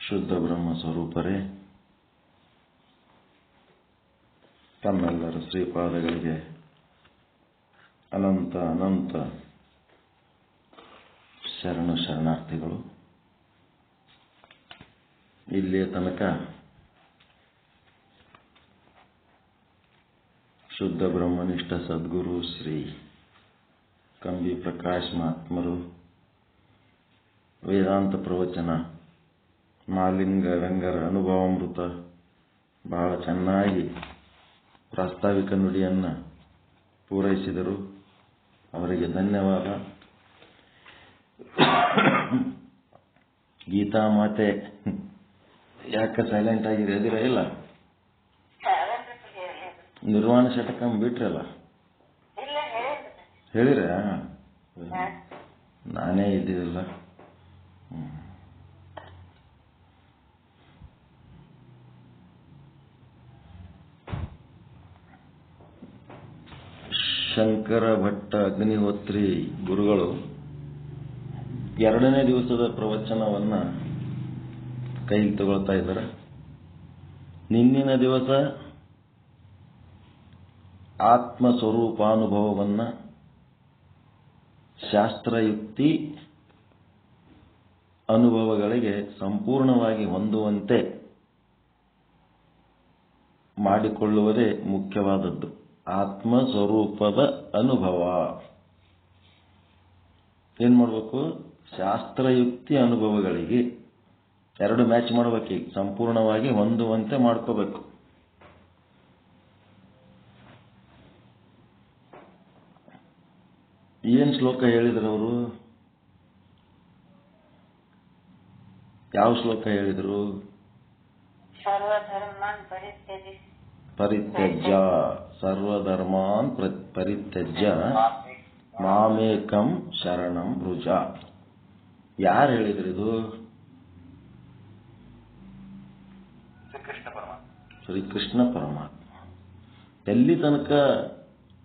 ಶುದ್ಧ ಬ್ರಹ್ಮ ಸ್ವರೂಪರೇ, ತಮ್ಮೆಲ್ಲರ ಶ್ರೀಪಾದಗಳಿಗೆ ಅನಂತ ಅನಂತ ಶರಣು ಶರಣಾರ್ಥಿಗಳು. ಇಲ್ಲಿಯ ತನಕ ಶುದ್ಧ ಬ್ರಹ್ಮನಿಷ್ಠ ಸದ್ಗುರು ಶ್ರೀ ಕಂಬಿ ಪ್ರಕಾಶ್ ಮಹಾತ್ಮರು ವೇದಾಂತ ಪ್ರವಚನ ಮಾಲಿಂಗ ವೆಂಗರ ಅನುಭವಾಮೃತ ಬಹಳ ಚೆನ್ನಾಗಿ ಪ್ರಾಸ್ತಾವಿಕ ನುಡಿಯನ್ನು ಪೂರೈಸಿದರು. ಅವರಿಗೆ ಧನ್ಯವಾದ. ಗೀತಾ ಮಾತೆ ಯಾಕೆ ಸೈಲೆಂಟ್ ಆಗಿದೆ? ಎದಿರ ಇಲ್ಲ? ನಿರ್ವಾಣ ಶತಕಂ ಬಿಟ್ರಲ್ಲ, ಹೇಳಿರ? ನಾನೇ ಇದ್ದಿದ್ದಿಲ್ಲ. ಶಂಕರ ಭಟ್ಟ ಅಗ್ನಿಹೋತ್ರಿ ಗುರುಗಳು ಎರಡನೇ ದಿವಸದ ಪ್ರವಚನವನ್ನ ಕೈಗೆ ತಗೊಳ್ತಾ ಇದ್ದಾರೆ. ನಿನ್ನಿನ ದಿವಸ ಆತ್ಮಸ್ವರೂಪಾನುಭವವನ್ನ ಶಾಸ್ತ್ರಯುಕ್ತಿ ಅನುಭವಗಳಿಗೆ ಸಂಪೂರ್ಣವಾಗಿ ಹೊಂದುವಂತೆ ಮಾಡಿಕೊಳ್ಳುವುದೇ ಮುಖ್ಯವಾದದ್ದು. ಆತ್ಮಸ್ವರೂಪದ ಅನುಭವ ಏನ್ ಮಾಡಬೇಕು? ಶಾಸ್ತ್ರಯುಕ್ತಿ ಅನುಭವಗಳಿಗೆ ಎರಡು ಮ್ಯಾಚ್ ಮಾಡಬೇಕು, ಸಂಪೂರ್ಣವಾಗಿ ಹೊಂದುವಂತೆ ಮಾಡ್ಕೋಬೇಕು. ಏನ್ ಶ್ಲೋಕ ಹೇಳಿದ್ರು ಅವರು? ಯಾವ ಶ್ಲೋಕ ಹೇಳಿದ್ರು? ಪರಿತ್ಯಜ್ಯ ಸರ್ವಧರ್ಮಾನ್ ಪರಿತ್ಯಜ್ಯ ಮಾಮೇಕಂ ಶರಣಂ ಭೃಜ. ಯಾರು ಹೇಳಿದ್ರು ಇದು? ಶ್ರೀಕೃಷ್ಣ ಪರಮಾತ್ಮ. ಎಲ್ಲಿ ತನಕ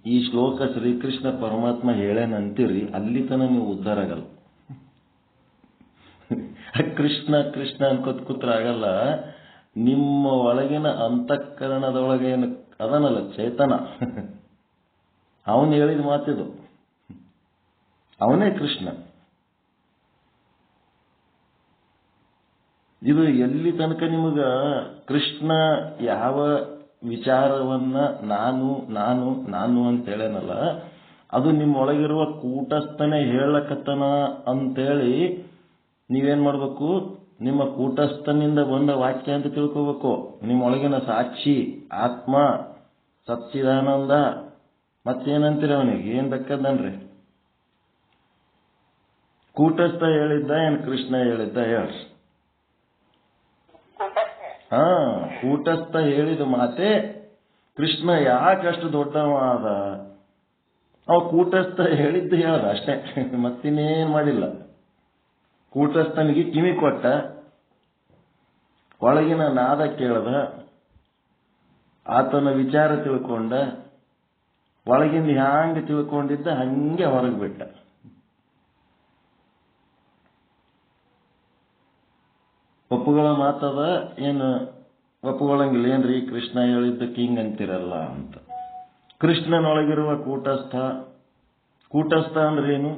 ಈ ಶ್ಲೋಕ ಶ್ರೀಕೃಷ್ಣ ಪರಮಾತ್ಮ ಹೇಳೇನಂತೀರಿ ಅಲ್ಲಿ ತನಕ ನೀವು ಉದ್ಧಾರ ಆಗಲ್ಲ. ಕೃಷ್ಣ ಕೃಷ್ಣ ಅನ್ಕೋತ್ ಕೂತ್ರ ಆಗಲ್ಲ. ನಿಮ್ಮ ಒಳಗಿನ ಅಂತಃಕರಣದೊಳಗೆ ಏನು ಅದನಲ್ಲ ಚೇತನ, ಅವನು ಹೇಳಿದ ಮಾತಿದು, ಅವನೇ ಕೃಷ್ಣ. ಇದು ಎಲ್ಲಿ ತನಕ ನಿಮಗ ಕೃಷ್ಣ ಯಾವ ವಿಚಾರವನ್ನ ನಾನು ನಾನು ನಾನು ಅಂತ ಹೇಳೇನಲ್ಲ, ಅದು ನಿಮ್ಮ ಒಳಗಿರುವ ಕೂಟಸ್ಥನೇ ಹೇಳಕತ್ತನ ಅಂತೇಳಿ ನೀವೇನ್ ಮಾಡ್ಬೇಕು? ನಿಮ್ಮ ಕೂಟಸ್ಥನಿಂದ ಬಂದ ವಾಕ್ಯ ಅಂತ ತಿಳ್ಕೋಬೇಕು. ನಿಮ್ಮ ಒಳಗಿನ ಸಾಕ್ಷಿ ಆತ್ಮ ಸಚ್ಚಿದಾನಂದ ಮತ್ತೇನಂತೀರಿ ಅವನಿಗೆ? ಏನ್ ಬೇಕಾದನ್ರಿ? ಕೂಟಸ್ಥ ಹೇಳಿದ್ದ ಏನ್ ಕೃಷ್ಣ ಹೇಳಿದ್ದ? ಹೇಳ್ರಿ. ಕೂಟಸ್ಥ ಹೇಳಿದ ಮಾತೆ ಕೃಷ್ಣ ಯಾಕಷ್ಟು ದೊಡ್ಡವಾದ? ಅವ ಕೂಟಸ್ಥ ಹೇಳಿದ್ದು ಹೇಳ್ದ ಅಷ್ಟೇ, ಮತ್ತಿನ್ನೇನ್ ಮಾಡಿಲ್ಲ. ಕೂಟಸ್ಥನಿಗೆ ಕಿವಿ ಕೊಟ್ಟ, ಒಳಗಿನ ನಾದ ಕೇಳ್ದ, ಆತನ ವಿಚಾರ ತಿಳ್ಕೊಂಡ, ಒಳಗಿಂದ ಹ್ಯಾಂಗ ತಿಳ್ಕೊಂಡಿದ್ದ ಹಂಗೆ ಹೊರಗೆ ಬಿಟ್ಟ. ಒಪ್ಪುಗಳ ಮಾತದ ಏನು ಒಪ್ಪುಗಳಂಗಿಲ್ಲ. ಏನ್ರಿ ಕೃಷ್ಣ ಹೇಳಿದ್ದಕ್ಕೆ ಹಿಂಗ್ ಅಂತಿರಲ್ಲ ಅಂತ. ಕೃಷ್ಣನೊಳಗಿರುವ ಕೂಟಸ್ಥ, ಕೂಟಸ್ಥ ಅಂದ್ರೆ ಏನು?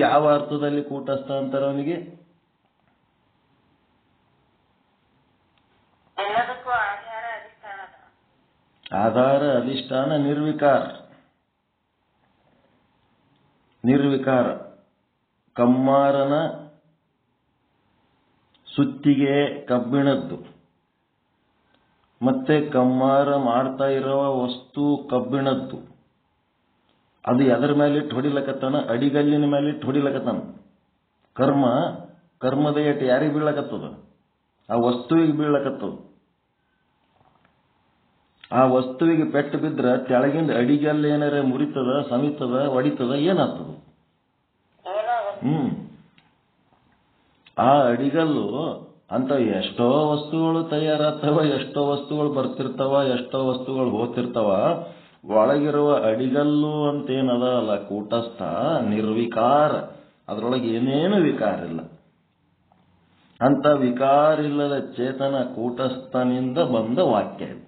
ಯಾವ ಅರ್ಥದಲ್ಲಿ ಕೂಟಸ್ಥ ಅಂತಾರ ಅವನಿಗೆ? ಆಧಾರ ಅಧಿಷ್ಠಾನ ನಿರ್ವಿಕಾರ. ನಿರ್ವಿಕಾರ ಕಮ್ಮಾರನ ಸುತ್ತಿಗೆ ಕಬ್ಬಿಣದ್ದು, ಮತ್ತೆ ಕಮ್ಮಾರ ಮಾಡ್ತಾ ಇರುವ ವಸ್ತು ಕಬ್ಬಿಣದ್ದು. ಅದು ಎದರ ಮೇಲಿಟ್ಟು ಹೊಡಿಲಕತ್ತಾನ? ಅಡಿಗಲ್ಲಿನ ಮೇಲಿಟ್ಟು ಹೊಡಿಲಕತ್ತಾನ. ಕರ್ಮದ ಏಟು ಯಾರಿಗೆ ಬೀಳಕತ್ತದ? ಆ ವಸ್ತುವಿಗೆ ಬೀಳಕತ್ತದ. ಆ ವಸ್ತುವಿಗೆ ಪೆಟ್ಟು ಬಿದ್ರ ತೆಳಗಿಂದ ಅಡಿಗಲ್ಲು ಏನಾರ ಮುರಿತದ, ಸಮಿತದ, ಒಡಿತದ, ಏನಾಗ್ತದ? ಆ ಅಡಿಗಲ್ಲು ಅಂತ ಎಷ್ಟೋ ವಸ್ತುಗಳು ತಯಾರಾಗ್ತವ, ಎಷ್ಟೋ ವಸ್ತುಗಳು ಬರ್ತಿರ್ತಾವ, ಎಷ್ಟೋ ವಸ್ತುಗಳು ಹೋಗ್ತಿರ್ತಾವ. ಒಳಗಿರುವ ಅಡಿಗಲ್ಲು ಅಂತೇನದ ಅಲ್ಲ ಕೂಟಸ್ಥ ನಿರ್ವಿಕಾರ, ಅದರೊಳಗೆ ಏನೇನು ವಿಕಾರ ಇಲ್ಲ. ಅಂತ ವಿಕಾರಿಲ್ಲದ ಚೇತನ ಕೂಟಸ್ಥನಿಂದ ಬಂದ ವಾಕ್ಯ ಇದು.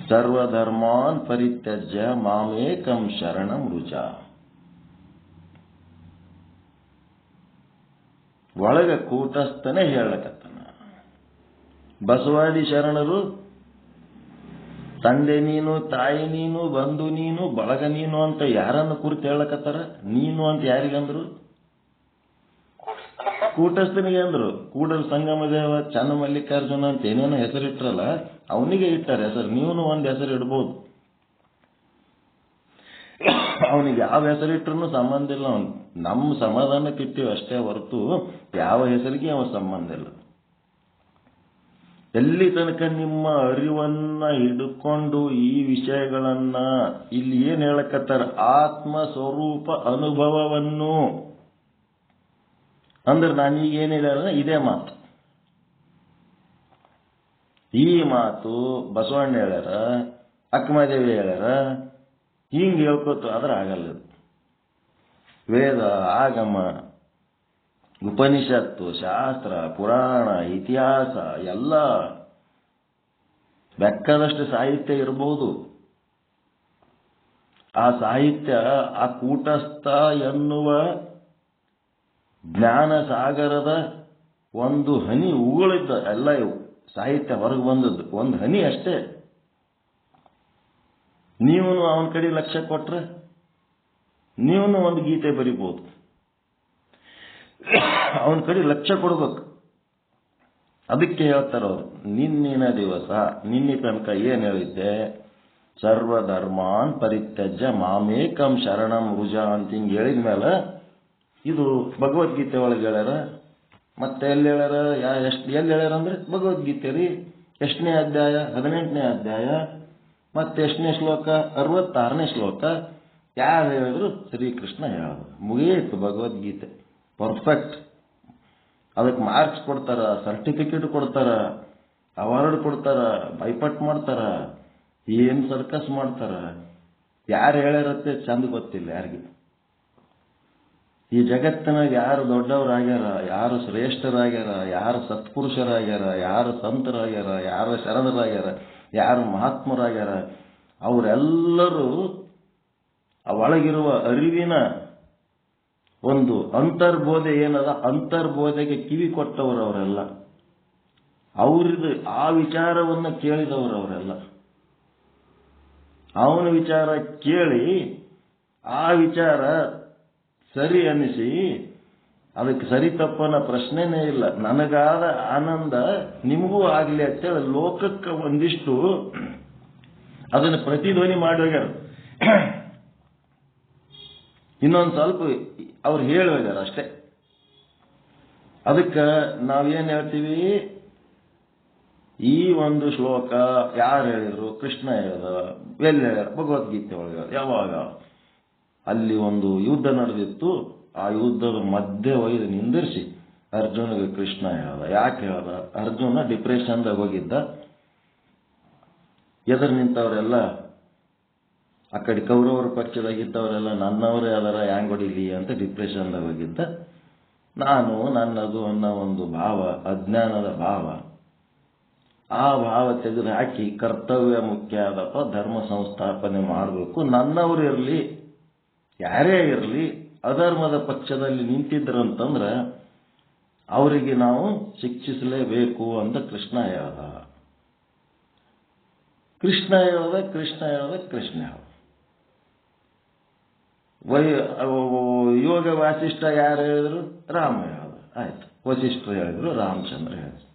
ಸರ್ವಧರ್ಮಾನ್ ಪರಿತ್ಯಜ್ಯ ಮಾಮೇಕಂ ಶರಣಂ ರುಜ. ಒಳಗ ಕೂಟಸ್ಥನೇ ಹೇಳಕತ್ತನ. ಬಸವಾದಿ ಶರಣರು ತಂದೆ ನೀನು, ತಾಯಿ ನೀನು, ಬಂಧು ನೀನು, ಬಳಗ ನೀನು ಅಂತ ಯಾರನ್ನು ಕುರಿತು ಹೇಳಕತ್ತಾರ? ನೀನು ಅಂತ ಯಾರಿಗಂದ್ರು? ಕೂಟಸ್ಥನಿಗೆ ಅಂದ್ರು. ಕೂಡಲ ಸಂಗಮ ದೇವ, ಚನ್ನ ಮಲ್ಲಿಕಾರ್ಜುನ ಅಂತ ಏನೇನೋ ಹೆಸರಿಟ್ರಲ್ಲ, ಅವನಿಗೆ ಇಟ್ಟಾರೆ ಹೆಸರು. ನೀವು ಒಂದು ಹೆಸರು ಇಡ್ಬೋದು. ಅವನಿಗೆ ಯಾವ ಹೆಸರಿಟ್ರು ಸಂಬಂಧ ಇಲ್ಲ. ಅವನು ನಮ್ಮ ಸಮಾಧಾನಕ್ಕೆ ಇಟ್ಟಿವಿ ಅಷ್ಟೇ ಹೊರತು ಯಾವ ಹೆಸರಿಗೆ ಅವನ ಸಂಬಂಧ ಇಲ್ಲ. ಎಲ್ಲಿ ತನಕ ನಿಮ್ಮ ಅರಿವನ್ನ ಹಿಡ್ಕೊಂಡು ಈ ವಿಷಯಗಳನ್ನ ಇಲ್ಲಿ ಏನ್ ಹೇಳಕತ್ತಾರ, ಆತ್ಮ ಸ್ವರೂಪ ಅನುಭವವನ್ನು ಅಂದ್ರೆ ನಾನೀಗ ಏನ್ ಹೇಳ್ಯಾರ, ಇದೇ ಮಾತು. ಈ ಮಾತು ಬಸವಣ್ಣ ಹೇಳ್ಯಾರ, ಅಕ್ಕಮಹಾದೇವಿ ಹೇಳ್ಯಾರ, ಹಿಂಗ್ ಹೇಳ್ಕೊತ ಆದ್ರೆ ಆಗಲ್ಲ. ವೇದ, ಆಗಮ, ಉಪನಿಷತ್ತು, ಶಾಸ್ತ್ರ, ಪುರಾಣ, ಇತಿಹಾಸ ಎಲ್ಲ ಬೇಕಾದಷ್ಟು ಸಾಹಿತ್ಯ ಇರಬಹುದು. ಆ ಸಾಹಿತ್ಯ ಆ ಕೂಟಸ್ಥ ಎನ್ನುವ ಜ್ಞಾನ ಸಾಗರದ ಒಂದು ಹನಿ ಉಗುಳಿದ್ದ ಎಲ್ಲ ಇವು ಸಾಹಿತ್ಯ ಹೊರಗೆ ಬಂದದ್ದು ಒಂದು ಹನಿ ಅಷ್ಟೇ. ನೀವು ಅವನ ಕಡೆ ಲಕ್ಷ್ಯ ಕೊಟ್ರೆ ನೀವು ಒಂದು ಗೀತೆ ಬರಿಬಹುದು. ಅವನ ಕಡೆ ಲಕ್ಷ್ಯ ಕೊಡ್ಬೇಕು. ಅದಕ್ಕೆ ಹೇಳ್ತಾರ ಅವರು, ನಿನ್ನಿನ ದಿವಸ ನಿನ್ನೆ ತನಕ ಏನ್ ಹೇಳಿದ್ದೆ, ಸರ್ವಧರ್ಮಾನ್ ಪರಿತ್ಯಜ್ಯ ಮಾಮೇಕಂ ಶರಣಂ ರುಜ ಅಂತ ಹಿಂಗೆ ಹೇಳಿದ ಮೇಲೆ ಇದು ಭಗವದ್ಗೀತೆ ಒಳಗೆ ಹೇಳ್ಯಾರ. ಮತ್ತೆ ಎಲ್ಲಿ ಹೇಳ್ಯಾರ, ಎಲ್ಲಿ ಹೇಳ್ಯಾರ ಅಂದ್ರೆ ಭಗವದ್ಗೀತೆ ರೀ, ಎಷ್ಟನೇ ಅಧ್ಯಾಯ, 18ನೇ ಅಧ್ಯಾಯ, ಮತ್ತೆ ಎಷ್ಟನೇ ಶ್ಲೋಕ, 66ನೇ ಶ್ಲೋಕ. ಯಾರು ಹೇಳಿದ್ರು? ಶ್ರೀಕೃಷ್ಣ ಹೇಳಿದ್ರು. ಮುಗಿಯಿತು ಭಗವದ್ಗೀತೆ, ಪರ್ಫೆಕ್ಟ್. ಅದಕ್ಕೆ ಮಾರ್ಕ್ಸ್ ಕೊಡ್ತಾರ, ಸರ್ಟಿಫಿಕೇಟ್ ಕೊಡ್ತಾರ, ಅವಾರ್ಡ್ ಕೊಡ್ತಾರ, ಬೈಪಟ್ ಮಾಡ್ತಾರ, ಏನ್ ಸರ್ಕಸ್ ಮಾಡ್ತಾರ. ಯಾರು ಹೇಳ್ಯಾರತ್ತೆ ಚಂದ ಗೊತ್ತಿಲ್ಲ ಯಾರಿಗೆ. ಈ ಜಗತ್ತಿನಾಗ ಯಾರು ದೊಡ್ಡವರಾಗ್ಯಾರ, ಯಾರು ಶ್ರೇಷ್ಠರಾಗ್ಯಾರ, ಯಾರು ಸತ್ಪುರುಷರಾಗ್ಯಾರ, ಯಾರು ಸಂತರಾಗ್ಯಾರ, ಯಾರು ಶರಣರಾಗ್ಯಾರ, ಯಾರು ಮಹಾತ್ಮರಾಗ್ಯಾರ, ಅವರೆಲ್ಲರೂ ಒಳಗಿರುವ ಅರಿವಿನ ಒಂದು ಅಂತರ್ಬೋಧೆ ಏನದ, ಅಂತರ್ಬೋಧೆಗೆ ಕಿವಿ ಕೊಟ್ಟವರು ಅವರೆಲ್ಲ. ಅವ್ರದ್ದು ಆ ವಿಚಾರವನ್ನು ಕೇಳಿದವರು ಅವರೆಲ್ಲ. ಅವನ ವಿಚಾರ ಕೇಳಿ ಆ ವಿಚಾರ ಸರಿ ಅನಿಸಿ ಅದಕ್ಕೆ ಸರಿ ತಪ್ಪನ ಪ್ರಶ್ನೆನೇ ಇಲ್ಲ, ನನಗಾದ ಆನಂದ ನಿಮಗೂ ಆಗಲಿ ಅಂತೇಳಿ ಲೋಕಕ್ಕೆ ಒಂದಿಷ್ಟು ಅದನ್ನು ಪ್ರತಿಧ್ವನಿ ಮಾಡಿ ಹೋಗ್ಯಾರ. ಇನ್ನೊಂದು ಸ್ವಲ್ಪ ಅವ್ರು ಹೇಳಿ ಹೋಗ್ಯಾರ ಅಷ್ಟೇ. ಅದಕ್ಕೆ ನಾವೇನ್ ಹೇಳ್ತೀವಿ, ಈ ಒಂದು ಶ್ಲೋಕ ಯಾರು ಹೇಳಿದ್ರು? ಕೃಷ್ಣ ಹೇಳಿದ. ಎಲ್ಲಿ ಹೇಳ್ಯಾರ? ಭಗವದ್ಗೀತೆ ಒಳಗ. ಯಾವಾಗ? ಅಲ್ಲಿ ಒಂದು ಯುದ್ಧ ನಡೆದಿತ್ತು. ಆ ಯುದ್ಧದ ಮಧ್ಯೆ ಒಯ್ದು ನಿಂದಿರಿಸಿ ಅರ್ಜುನಿಗೆ ಕೃಷ್ಣ ಹೇಳ್ದ. ಯಾಕೆ ಹೇಳ್ದ? ಅರ್ಜುನ ಡಿಪ್ರೆಷನ್ದಾಗ ಹೋಗಿದ್ದ. ಎದುರು ನಿಂತವರೆಲ್ಲ ಆ ಕಡೆ ಕೌರವರ ಪಕ್ಷದಾಗಿದ್ದವರೆಲ್ಲ ನನ್ನವರೇ ಅದರ ಹ್ಯಾಂಗ್ ಹೊಡಿಲಿ ಅಂತ ಡಿಪ್ರೆಷನ್ದಾಗ ಹೋಗಿದ್ದ. ನಾನು ನನ್ನದು ಅನ್ನೋ ಒಂದು ಭಾವ, ಅಜ್ಞಾನದ ಭಾವ, ಆ ಭಾವ ತೆಗೆದು ಹಾಕಿ ಕರ್ತವ್ಯ ಮುಖ್ಯ ಆದಪ್ಪ, ಧರ್ಮ ಸಂಸ್ಥಾಪನೆ ಮಾಡಬೇಕು, ನನ್ನವರು ಇರಲಿ ಯಾರೇ ಇರಲಿ ಅಧರ್ಮದ ಪಕ್ಷದಲ್ಲಿ ನಿಂತಿದ್ರಂತಂದ್ರೆ ಅವರಿಗೆ ನಾವು ಶಿಕ್ಷಿಸಲೇಬೇಕು ಅಂತ ಕೃಷ್ಣ ಹೇಳ್ದ. ಕೃಷ್ಣ ಹೇಳ್ದ. ಯೋಗ ವಾಸಿಷ್ಠ ಯಾರು ಹೇಳಿದ್ರು? ರಾಮ ಹೇಳ್ದ. ಆಯ್ತು, ವಸಿಷ್ಠರು ಹೇಳಿದ್ರು, ರಾಮಚಂದ್ರ ಹೇಳಿದ್ರು.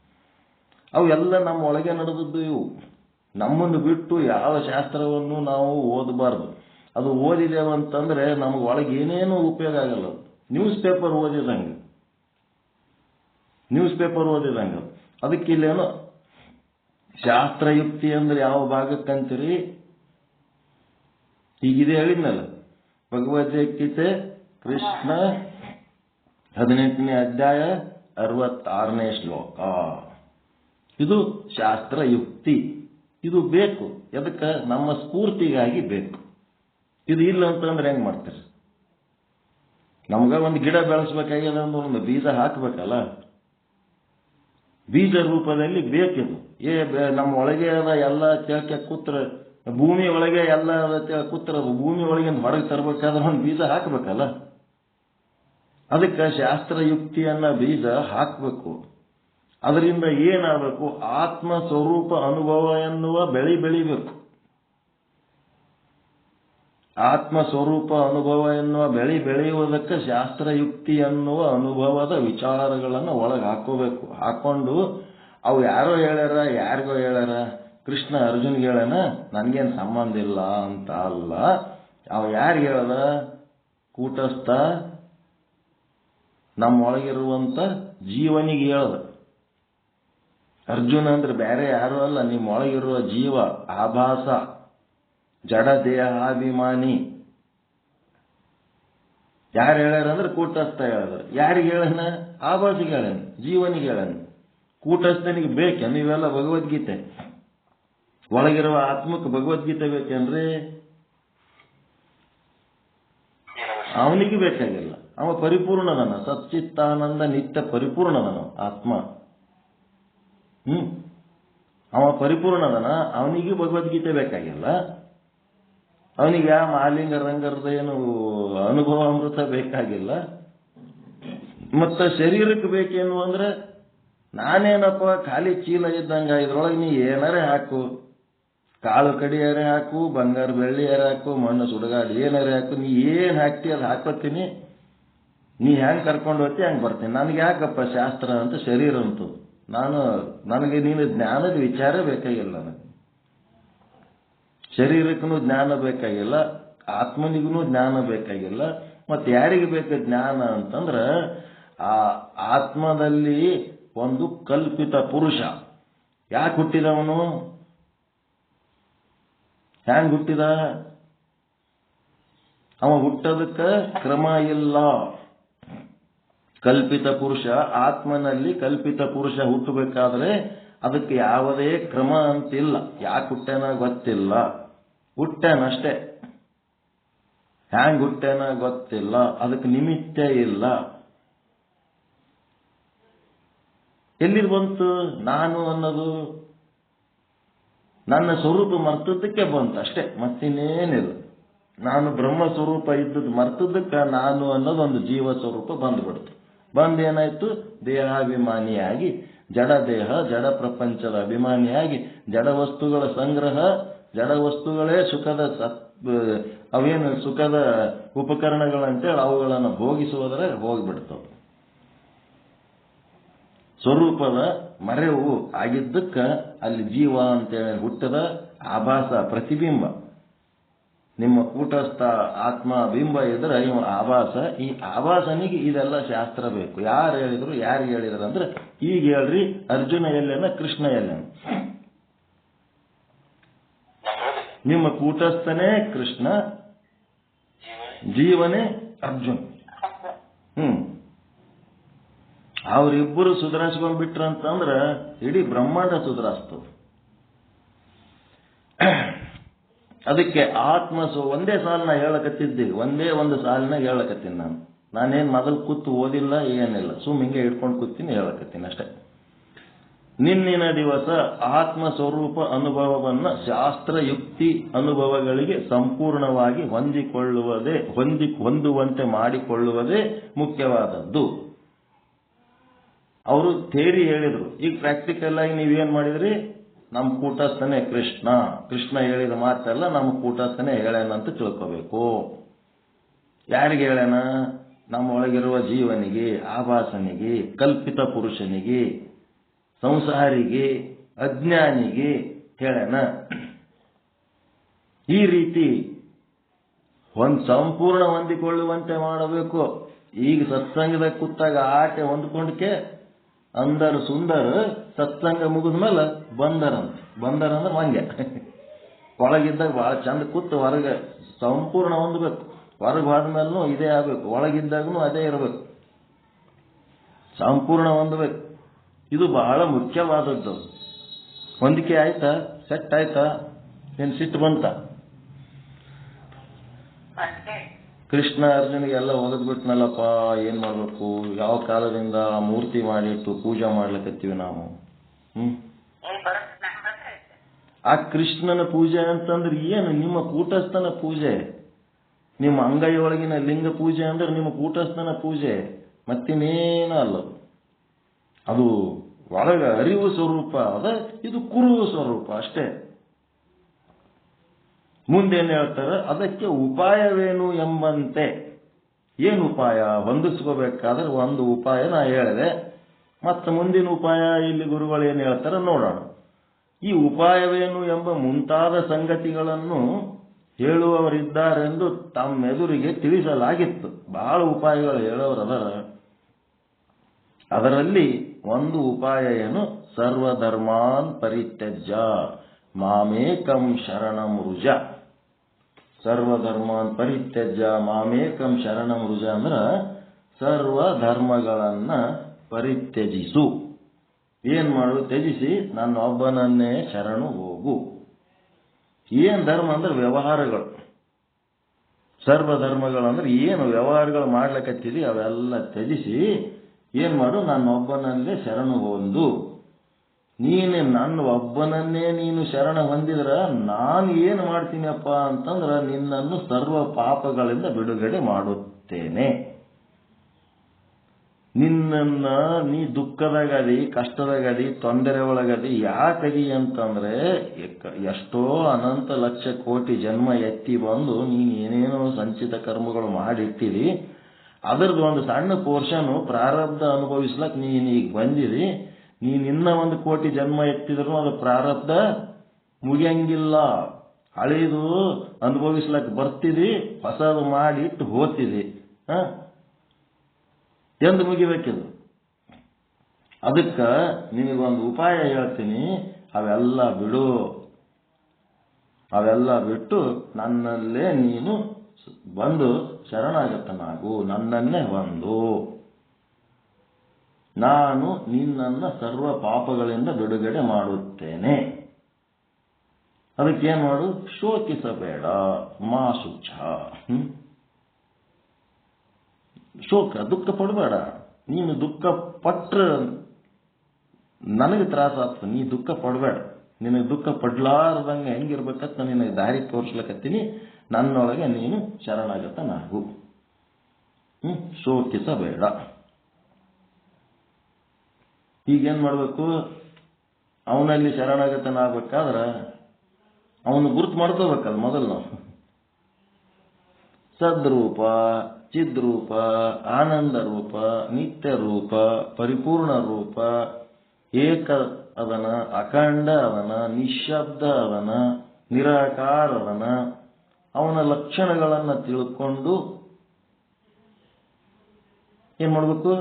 ಅವೆಲ್ಲ ನಮ್ಮ ಒಳಗೆ ನಡೆದದ್ದು. ಇವು ನಮ್ಮನ್ನು ಬಿಟ್ಟು ಯಾವ ಶಾಸ್ತ್ರವನ್ನು ನಾವು ಓದಬಾರ್ದು. ಅದು ಓದಿದೇವಂತಂದ್ರೆ ನಮಗೆ ಒಳಗೆ ಏನೇನೂ ಉಪಯೋಗ ಆಗಲ್ಲ. ನ್ಯೂಸ್ ಪೇಪರ್ ಓದಿದಂಗ. ಅದಕ್ಕೆ ಇಲ್ಲೇನೋ ಶಾಸ್ತ್ರಯುಕ್ತಿ ಅಂದ್ರೆ ಯಾವ ಭಾಗಕ್ಕಂತೀರಿ? ಹೀಗಿದೆ ಹೇಳಿದ್ನಲ್ಲ, ಭಗವದ್ಗೀತೆ ಕೃಷ್ಣ 18ನೇ ಅಧ್ಯಾಯ 66ನೇ ಶ್ಲೋಕ. ಇದು ಶಾಸ್ತ್ರಯುಕ್ತಿ. ಇದು ಬೇಕು. ಎದಕ್ಕೆ? ನಮ್ಮ ಸ್ಫೂರ್ತಿಗಾಗಿ ಬೇಕು. ಇದು ಇಲ್ಲ ಅಂತಂದ್ರೆ ಹೆಂಗ್ ಮಾಡ್ತೀರಿ? ನಮ್ಗ ಒಂದು ಗಿಡ ಬೆಳೆಸ್ಬೇಕಾಗ್ಯದ ಅಂದ್ರೆ ಒಂದು ಬೀಜ ಹಾಕ್ಬೇಕಲ್ಲ. ಬೀಜ ರೂಪದಲ್ಲಿ ಬೇಕಿದು. ನಮ್ಮ ಒಳಗೆ ಅದ ಎಲ್ಲ ತಿಳ್ಕೆ ಕೂತ್ರ, ಭೂಮಿ ಒಳಗೆ ಎಲ್ಲ ಕೂತ್ರ ಭೂಮಿ ಒಳಗಿಂದ ಹೊರಗೆ ತರಬೇಕಾದ್ರೆ ಒಂದು ಬೀಜ ಹಾಕ್ಬೇಕಲ್ಲ. ಅದಕ್ಕೆ ಶಾಸ್ತ್ರ ಯುಕ್ತಿಯನ್ನ ಬೀಜ ಹಾಕಬೇಕು. ಅದರಿಂದ ಏನಾಗಬೇಕು? ಆತ್ಮ ಸ್ವರೂಪ ಅನುಭವ ಎನ್ನುವ ಬೆಳಿಬೇಕು. ಆತ್ಮ ಸ್ವರೂಪ ಅನುಭವ ಎನ್ನುವ ಬೆಳೆಯುವುದಕ್ಕೆ ಶಾಸ್ತ್ರಯುಕ್ತಿ ಎನ್ನುವ ಅನುಭವದ ವಿಚಾರಗಳನ್ನು ಒಳಗೆ ಹಾಕೋಬೇಕು. ಹಾಕೊಂಡು ಅವು ಯಾರೋ ಹೇಳ್ಯಾರ, ಯಾರಿಗೋ ಹೇಳ್ಯಾರ, ಕೃಷ್ಣ ಅರ್ಜುನ್ಗೆ ಹೇಳ್ಯಾನ, ನನ್ಗೇನು ಸಂಬಂಧ ಇಲ್ಲ ಅಂತ ಅಲ್ಲ. ಅವ ಯಾರಿಗೆ ಹೇಳ್ದ? ಕೂಟಸ್ಥ ನಮ್ಮೊಳಗಿರುವಂತ ಜೀವನಿಗೆ ಹೇಳ್ದ. ಅರ್ಜುನ ಅಂದ್ರೆ ಬೇರೆ ಯಾರು ಅಲ್ಲ, ನಿಮ್ಮೊಳಗಿರುವ ಜೀವ, ಆಭಾಸ, ಜಡ ದೇಹಾಭಿಮಾನಿ. ಯಾರು ಹೇಳ್ಯಾರ ಅಂದ್ರೆ ಕೂಟಸ್ಥ ಹೇಳಿದ್ರು. ಯಾರಿಗೆ ಹೇಳನ? ಆಭಾಸಿಗೆ ಹೇಳನ, ಜೀವನಿಗೆ ಹೇಳನ. ಕೂಟಸ್ಥನಿಗೆ ಬೇಕೆ ನೀವೆಲ್ಲ ಭಗವದ್ಗೀತೆ? ಒಳಗಿರುವ ಆತ್ಮಕ್ಕೆ ಭಗವದ್ಗೀತೆ ಬೇಕೇನ್ರಿ? ಅವನಿಗೆ ಬೇಕಾಗಿಲ್ಲ. ಅವ ಪರಿಪೂರ್ಣದನ, ಸಚ್ಚಿತ್ತಾನಂದ ನಿತ್ಯ ಪರಿಪೂರ್ಣದನ ಆತ್ಮ. ಅವ ಪರಿಪೂರ್ಣದನ, ಅವನಿಗೆ ಭಗವದ್ಗೀತೆ ಬೇಕಾಗಿಲ್ಲ. ಅವನಿಗೆ ಯಾವ ಮಾಲಿಂಗ ರಂಗರದ ಏನು ಅನುಭವ ಅಮೃತ ಬೇಕಾಗಿಲ್ಲ. ಮತ್ತ ಶರೀರಕ್ಕೆ ಬೇಕೇನು ಅಂದ್ರೆ, ನಾನೇನಪ್ಪ ಖಾಲಿ ಚೀಲ ಇದ್ದಂಗ, ಇದ್ರೊಳಗೆ ನೀ ಏನಾರೇ ಹಾಕು, ಕಾಳು ಕಡಿಯಾರೆ ಹಾಕು, ಬಂಗಾರ ಬೆಳ್ಳಿಯಾರೆ ಹಾಕು, ಮಣ್ಣು ಸುಡಗಾಡು ಏನಾರೇ ಹಾಕು, ನೀ ಏನ್ ಹಾಕ್ತಿ ಅದು ಹಾಕೋತೀನಿ, ನೀ ಹೆಂಗ್ ಕರ್ಕೊಂಡು ಹೋಗ್ತಿ ಹಂಗೆ ಬರ್ತೀನಿ. ನನಗೆ ಯಾಕಪ್ಪ ಶಾಸ್ತ್ರ ಅಂತ ಶರೀರ ಅಂತು. ನನಗೆ ನೀನು ಜ್ಞಾನದ ವಿಚಾರ ಬೇಕಾಗಿಲ್ಲ. ನನಗೆ ಶರೀರಕ್ಕೂ ಜ್ಞಾನ ಬೇಕಾಗಿಲ್ಲ, ಆತ್ಮನಿಗೂ ಜ್ಞಾನ ಬೇಕಾಗಿಲ್ಲ. ಮತ್ತೆ ಯಾರಿಗೆ ಬೇಕು ಜ್ಞಾನ ಅಂತಂದ್ರ, ಆ ಆತ್ಮದಲ್ಲಿ ಒಂದು ಕಲ್ಪಿತ ಪುರುಷ. ಯಾಕೆ ಹುಟ್ಟಿದವನು? ಹ್ಯಾಂಗ್ ಹುಟ್ಟಿದ? ಅವ ಹುಟ್ಟೋದಕ್ಕೆ ಕ್ರಮ ಇಲ್ಲ. ಕಲ್ಪಿತ ಪುರುಷ, ಆತ್ಮನಲ್ಲಿ ಕಲ್ಪಿತ ಪುರುಷ ಹುಟ್ಟಬೇಕಾದ್ರೆ ಅದಕ್ಕೆ ಯಾವುದೇ ಕ್ರಮ ಅಂತಿಲ್ಲ. ಯಾಕೆ ಹುಟ್ಟೇನ ಗೊತ್ತಿಲ್ಲ, ಹುಟ್ಟೇನಷ್ಟೇ. ಹ್ಯಾಂಗ್ ಹುಟ್ಟೇನ ಗೊತ್ತಿಲ್ಲ, ಅದಕ್ಕೆ ನಿಮಿತ್ತ ಇಲ್ಲ. ಎಲ್ಲಿರ್ ಬಂತು ನಾನು ಅನ್ನೋದು? ನನ್ನ ಸ್ವರೂಪ ಮರ್ತದಕ್ಕೆ ಬಂತು ಅಷ್ಟೇ, ಮತ್ತಿನ್ನೇನಿಲ್ಲ. ನಾನು ಬ್ರಹ್ಮ ಸ್ವರೂಪ ಇದ್ದದ್ದು ಮರ್ತದಕ್ಕೆ ನಾನು ಅನ್ನೋದು ಒಂದು ಜೀವ ಸ್ವರೂಪ ಬಂದ್ಬಿಡ್ತು. ಬಂದೇನಾಯ್ತು? ದೇಹಾಭಿಮಾನಿಯಾಗಿ, ಜಡ ದೇಹ, ಜಡ ಪ್ರಪಂಚದ ಅಭಿಮಾನಿಯಾಗಿ, ಜಡ ವಸ್ತುಗಳ ಸಂಗ್ರಹ, ಜಡ ವಸ್ತುಗಳೇ ಸುಖದ ಅವೇನು ಸುಖದ ಉಪಕರಣಗಳಂತೇಳಿ ಅವುಗಳನ್ನು ಭೋಗಿಸುವುದರ ಹೋಗ್ಬಿಡ್ತವೆ. ಸ್ವರೂಪದ ಮರೆವು ಆಗಿದ್ದಕ್ಕ ಅಲ್ಲಿ ಜೀವ ಅಂತೇಳಿ ಹುಟ್ಟದ ಆಭಾಸ, ಪ್ರತಿಬಿಂಬ. ನಿಮ್ಮ ಕೂಟಸ್ಥ ಆತ್ಮ ಬಿಂಬ ಇದ್ರೆ ಇವ ಆಭಾಸ. ಈ ಆಭಾಸನಿಗೆ ಇದೆಲ್ಲ ಶಾಸ್ತ್ರ ಬೇಕು. ಯಾರು ಹೇಳಿದ್ರು, ಯಾರಿಗೆ ಹೇಳಿದ್ರು ಅಂದ್ರೆ, ಈಗ ಹೇಳ್ರಿ, ಅರ್ಜುನ ಎಲ್ಲೇನ, ಕೃಷ್ಣ ಎಲ್ಲೇನ? ನಿಮ್ಮ ಕೂಟಸ್ಥನೇ ಕೃಷ್ಣ, ಜೀವನೇ ಅರ್ಜುನ್. ಅವರಿಬ್ಬರು ಸುಧಾರಿಸ್ಕೊಂಡ್ಬಿಟ್ರಂತಂದ್ರ ಇಡೀ ಬ್ರಹ್ಮಾಂಡ ಸುಧಾರಿಸ್ತದೆ. ಅದಕ್ಕೆ ಆತ್ಮ ಒಂದೇ ಸಾಲಿನ ಹೇಳಕತ್ತಿದ್ದೀವಿ, ಒಂದೇ ಒಂದು ಸಾಲಿನಾಗ ಹೇಳಕತ್ತೀನಿ. ನಾನೇನು ಮೊದಲು ಕೂತು ಓದಿಲ್ಲ, ಏನಿಲ್ಲ, ಹಿಂಗೆ ಹಿಡ್ಕೊಂಡು ಕೂತೀನಿ, ಹೇಳಕತ್ತೀನಿ ಅಷ್ಟೇ. ನಿನ್ನಿನ ದಿವಸ ಆತ್ಮ ಸ್ವರೂಪ ಅನುಭವವನ್ನ ಶಾಸ್ತ್ರಯುಕ್ತಿ ಅನುಭವಗಳಿಗೆ ಸಂಪೂರ್ಣವಾಗಿ ಹೊಂದುವಂತೆ ಮಾಡಿಕೊಳ್ಳುವುದೇ ಮುಖ್ಯವಾದದ್ದು. ಅವರು ಥೇರಿ ಹೇಳಿದ್ರು. ಈಗ ಪ್ರಾಕ್ಟಿಕಲ್ ಆಗಿ ನೀವೇನ್ ಮಾಡಿದ್ರಿ? ನಮ್ಮ ಕೂಟಸ್ಥನೇ ಕೃಷ್ಣ, ಕೃಷ್ಣ ಹೇಳಿದ ಮಾತೆಲ್ಲ ನಮ್ಮ ಕೂಟಸ್ಥನೇ ಹೇಳೇನಂತ ತಿಳ್ಕೋಬೇಕು. ಯಾರಿಗೆ ಹೇಳೇನ? ನಮ್ಮ ಒಳಗಿರುವ ಜೀವನಿಗೆ, ಆಭಾಸನಿಗೆ, ಕಲ್ಪಿತ ಪುರುಷನಿಗೆ, ಸಂಸಾರಿಗೆ, ಅಜ್ಞಾನಿಗೆ ಹೇಳೇನ. ಈ ರೀತಿ ಒಂದು ಸಂಪೂರ್ಣ ಹೊಂದಿಕೊಳ್ಳುವಂತೆ ಮಾಡಬೇಕು. ಈಗ ಸತ್ಸಂಗದ ಕೂತಾಗ ಆಟೆ ಹೊಂದ್ಕೊಂಡಕ್ಕೆ ಅಂದರ್ ಸುಂದರ, ಸತ್ಸಂಗ ಮುಗಿದ್ಮೇಲೆ ಬಂದರಂದ್ರೆ ಮಂಗೆ. ಒಳಗಿದ್ದಾಗ ಬಹಳ ಚಂದ ಕೂತು ಹೊರಗೆ ಸಂಪೂರ್ಣ ಹೊಂದಬೇಕು. ಹೊರಗೆ ಹೋದ್ಮೇಲೂ ಇದೇ ಆಗಬೇಕು, ಒಳಗಿದ್ದಾಗೂ ಅದೇ ಇರಬೇಕು, ಸಂಪೂರ್ಣ ಹೊಂದಬೇಕು. ಇದು ಬಹಳ ಮುಖ್ಯವಾದದ್ದು. ಹೊಂದಿಕೆ ಆಯ್ತಾ? ಸೆಟ್ ಆಯ್ತಾ? ಏನ್ ಸಿಟ್ಟು ಬಂತ? ಕೃಷ್ಣ ಅರ್ಜುನಿಗೆಲ್ಲ ಒಗದ್ಬಿಟ್ನಲ್ಲಪ್ಪ, ಏನ್ ಮಾಡ್ಬೇಕು? ಯಾವ ಕಾಲದಿಂದ ಆ ಮೂರ್ತಿ ಮಾಡಿಟ್ಟು ಪೂಜೆ ಮಾಡ್ಲಿಕ್ಕತ್ತೀವಿ ನಾವು. ಆ ಕೃಷ್ಣನ ಪೂಜೆ ಅಂತಂದ್ರೆ ಏನು? ನಿಮ್ಮ ಕೂಟಸ್ಥನ ಪೂಜೆ. ನಿಮ್ಮ ಅಂಗೈಯೊಳಗಿನ ಲಿಂಗ ಪೂಜೆ ಅಂದ್ರೆ ನಿಮ್ಮ ಕೂಟಸ್ಥನ ಪೂಜೆ, ಮತ್ತಿನ್ನೇನ ಅಲ್ಲ. ಅದು ಒಳಗ ಅರಿವು ಸ್ವರೂಪ ಅದ, ಇದು ಕುರುವು ಸ್ವರೂಪ ಅಷ್ಟೇ. ಮುಂದೇನು ಹೇಳ್ತಾರೆ? ಅದಕ್ಕೆ ಉಪಾಯವೇನು ಎಂಬಂತೆ. ಏನು ಉಪಾಯ? ಹೊಂದಿಸ್ಕೋಬೇಕಾದ್ರೆ ಒಂದು ಉಪಾಯ ನಾ ಹೇಳಿದೆ. ಮತ್ತೆ ಮುಂದಿನ ಉಪಾಯ ಇಲ್ಲಿ ಗುರುಗಳು ಏನು ಹೇಳ್ತಾರೆ ನೋಡೋಣ. ಈ ಉಪಾಯವೇನು ಎಂಬ ಮುಂತಾದ ಸಂಗತಿಗಳನ್ನು ಹೇಳುವವರಿದ್ದಾರೆಂದು ತಮ್ಮೆದುರಿಗೆ ತಿಳಿಸಲಾಗಿತ್ತು. ಬಹಳ ಉಪಾಯಗಳು ಹೇಳೋರದರ. ಅದರಲ್ಲಿ ಒಂದು ಉಪಾಯ ಏನು? ಸರ್ವಧರ್ಮಾನ್ ಪರಿತ್ಯಜ್ಯ ಮಾಮೇಕಂ ಶರಣಂ ರುಜ. ಸರ್ವಧರ್ಮಾನ್ ಪರಿತ್ಯಜ್ಯ ಮಾಮೇಕಂ ಶರಣಂ ರುಜ ಅಂದ್ರ ಸರ್ವ ಧರ್ಮಗಳನ್ನ ಪರಿತ್ಯಜಿಸು. ಏನ್ ಮಾಡು? ತ್ಯಜಿಸಿ ನನ್ನೊಬ್ಬನನ್ನೇ ಶರಣು ಹೋಗು. ಏನ್ ಧರ್ಮ ಅಂದ್ರೆ ವ್ಯವಹಾರಗಳು. ಸರ್ವಧರ್ಮಗಳಂದ್ರೆ ಏನು ವ್ಯವಹಾರಗಳು ಮಾಡ್ಲಿಕ್ಕತ್ತಿದಿ ಅವೆಲ್ಲ ತ್ಯಜಿಸಿ ಏನ್ ಮಾಡು? ನನ್ನೊಬ್ಬನಲ್ಲೇ ಶರಣು ಹೊಂದು. ನೀನು ನನ್ನ ಒಬ್ಬನನ್ನೇ ನೀನು ಶರಣ ಹೊಂದಿದ್ರ ನಾನು ಏನು ಮಾಡ್ತೀನಪ್ಪ ಅಂತಂದ್ರ ನಿನ್ನನ್ನು ಸರ್ವ ಪಾಪಗಳಿಂದ ಬಿಡುಗಡೆ ಮಾಡುತ್ತೇನೆ. ನಿನ್ನನ್ನ ನೀ ದುಃಖದಾಗದಿ, ಕಷ್ಟದಾಗದಿ, ತೊಂದರೆ ಒಳಗದಿ. ಯಾಕದಿ ಅಂತಂದ್ರೆ ಎಷ್ಟೋ ಅನಂತ ಲಕ್ಷ ಕೋಟಿ ಜನ್ಮ ಎತ್ತಿ ಬಂದು ನೀನು ಏನೇನೋ ಸಂಚಿತ ಕರ್ಮಗಳು ಮಾಡಿಟ್ಟಿರಿ. ಅದರದ್ದು ಒಂದು ಸಣ್ಣ ಪೋರ್ಷನ್ ಪ್ರಾರಬ್ಧ ಅನುಭವಿಸ್ಲಕ್ ನೀನೀಗ ಬಂದಿರಿ. ನೀನಿನ್ನ 1 ಕೋಟಿ ಜನ್ಮ ಎತ್ತಿದ್ರು ಅದು ಪ್ರಾರಬ್ಧ ಮುಗಿಯಂಗಿಲ್ಲ. ಹಳೇದು ಅನುಭವಿಸ್ಲಕ್ ಬರ್ತಿದಿ, ಹೊಸದು ಮಾಡಿ ಇಟ್ಟು ಹೋಗ್ತಿದಿ. ಎಂದು ಮುಗಿಬೇಕಿದು. ಅದಕ್ಕ ನಿನಗೊಂದು ಉಪಾಯ ಹೇಳ್ತೀನಿ. ಅವೆಲ್ಲ ಬಿಡು. ಅವೆಲ್ಲ ಬಿಟ್ಟು ನನ್ನಲ್ಲೇ ನೀನು ಬಂದು ಶರಣಾಗತನಾಗು. ನನ್ನನ್ನೇ ಬಂದು ನಾನು ನಿನ್ನನ್ನ ಸರ್ವ ಪಾಪಗಳಿಂದ ಬಿಡುಗಡೆ ಮಾಡುತ್ತೇನೆ. ಅದಕ್ಕೇನು ಮಾಡು? ಶೋಕಿಸಬೇಡ. ಮಾ ಶುಚ. ಶೋಕ, ದುಃಖ ಪಡಬೇಡ. ನೀನು ದುಃಖ ಪಟ್ರ ನನಗೆ ತ್ರಾಸ ಆಗ್ತದೆ. ನೀ ದುಃಖ ಪಡಬೇಡ. ನಿನಗೆ ದುಃಖ ಪಡ್ಲಾರ್ದಂಗೆ ಹೆಂಗಿರ್ಬೇಕಂತ ನಿನಗೆ ದಾರಿ ತೋರಿಸ್ಲಕತ್ತೀನಿ. ನನ್ನೊಳಗೆ ನೀನು ಶರಣಾಗತನಾಗು. ಶೋಕಿಸಬೇಡ. ಈಗೇನ್ ಮಾಡ್ಬೇಕು? ಅವನಲ್ಲಿ ಶರಣಾಗತನಾಗಬೇಕಾದ್ರ ಅವನು ಗುರುತು ಮಾಡ್ಕೋಬೇಕಲ್ಲ ಮೊದಲು ನಾವು. ಸದ್ರೂಪ, ಚಿದ್ರೂಪ, ಆನಂದ ರೂಪ, ನಿತ್ಯ ರೂಪ, ಪರಿಪೂರ್ಣ ರೂಪ, ಏಕ ಅದನ, ಅಖಂಡ ಅದನ, ನಿಶ್ಶಬ್ದ ಅದನ, ನಿರಾಕಾರ ಅದನ. ಅವನ ಲಕ್ಷಣಗಳನ್ನು ತಿಳ್ಕೊಂಡು ಏನ್ ಮಾಡ್ಬೇಕು?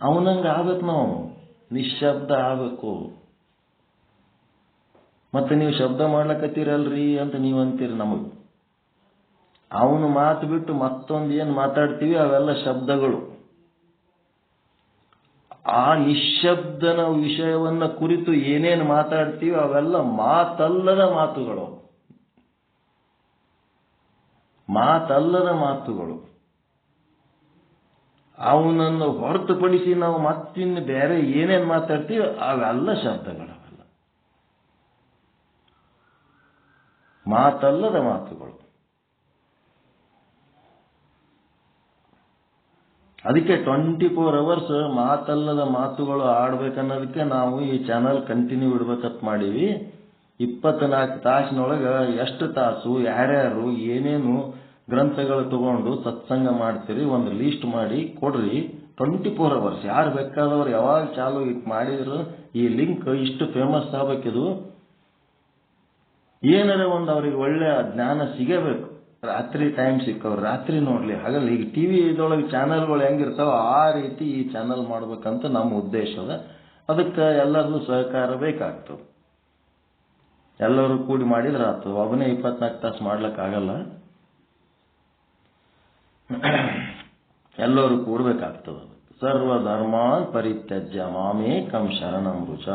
ಅವನಂಗ ಆಗ್ಬೇಕು. ನಾವು ನಿಶ್ಶಬ್ದ ಆಗ್ಬೇಕು. ಮತ್ತೆ ನೀವು ಶಬ್ದ ಮಾಡ್ಲಕತ್ತೀರಲ್ರಿ ಅಂತ ನೀವು ಅಂತೀರಿ ನಮಗ್. ಅವನು ಮಾತು ಬಿಟ್ಟು ಮತ್ತೊಂದು ಏನ್ ಮಾತಾಡ್ತೀವಿ ಅವೆಲ್ಲ ಶಬ್ದಗಳು. ಆ ನಿಶ್ಶಬ್ದನ ವಿಷಯವನ್ನ ಕುರಿತು ಏನೇನು ಮಾತಾಡ್ತೀವಿ ಅವೆಲ್ಲ ಮಾತಲ್ಲದ ಮಾತುಗಳು. ಮಾತಲ್ಲದ ಮಾತುಗಳು. ಅವನನ್ನು ಹೊರತುಪಡಿಸಿ ನಾವು ಮತ್ತಿನ್ನು ಬೇರೆ ಏನೇನು ಮಾತಾಡ್ತೀವಿ ಅವೆಲ್ಲ ಶಬ್ದಗಳು. ಅವೆಲ್ಲ ಮಾತಲ್ಲದ ಮಾತುಗಳು. ಅದಕ್ಕೆ 24 hours ಮಾತಲ್ಲದ ಮಾತುಗಳು ಆಡ್ಬೇಕನ್ನೋದಕ್ಕೆ ನಾವು ಈ ಚಾನಲ್ ಕಂಟಿನ್ಯೂ ಇಡ್ಬೇಕಂತ ಮಾಡೀವಿ. 24 ತಾಸಿನೊಳಗೆ ಎಷ್ಟು ತಾಸು ಯಾರ್ಯಾರು ಏನೇನು ಗ್ರಂಥಗಳು ತಗೊಂಡು ಸತ್ಸಂಗ ಮಾಡ್ತೀರಿ ಒಂದು ಲೀಸ್ಟ್ ಮಾಡಿ ಕೊಡ್ರಿ. 24 hours ಯಾರು ಬೇಕಾದವರು ಯಾವಾಗ ಚಾಲು ಮಾಡಿದ್ರು ಈ ಲಿಂಕ್ ಇಷ್ಟು ಫೇಮಸ್ ಆಗಬೇಕಿದು. ಏನಾರ ಒಂದು ಅವ್ರಿಗೆ ಒಳ್ಳೆ ಜ್ಞಾನ ಸಿಗಬೇಕು. ರಾತ್ರಿ ಟೈಮ್ ಸಿಕ್ಕವ್ರು ರಾತ್ರಿ ನೋಡ್ಲಿ. ಹಾಗಲ್ಲ ಈಗ ಟಿವಿ ಇದೊಳಗೆ ಚಾನಲ್ಗಳು ಹೆಂಗಿರ್ತಾವ ಆ ರೀತಿ ಈ ಚಾನಲ್ ಮಾಡ್ಬೇಕಂತ ನಮ್ಮ ಉದ್ದೇಶ ಅದ. ಅದಕ್ಕೆ ಎಲ್ಲರದು ಸಹಕಾರ ಬೇಕಾಗ್ತದೆ. ಎಲ್ಲರೂ ಕೂಡಿ ಮಾಡಿದ್ರೆ ಆಯ್ತು. ಒಬ್ಬನೇ 24 ತಾಸು ಮಾಡ್ಲಿಕ್ಕಾಗಲ್ಲ. ಎಲ್ಲರೂ ಕೂಡ್ಬೇಕಾಗ್ತದೆ. ಸರ್ವಧರ್ಮಾನ್ ಪರಿತ್ಯಜ್ಯ ಮಾಮೇಕಂ ಶರಣಂ ರುಚ.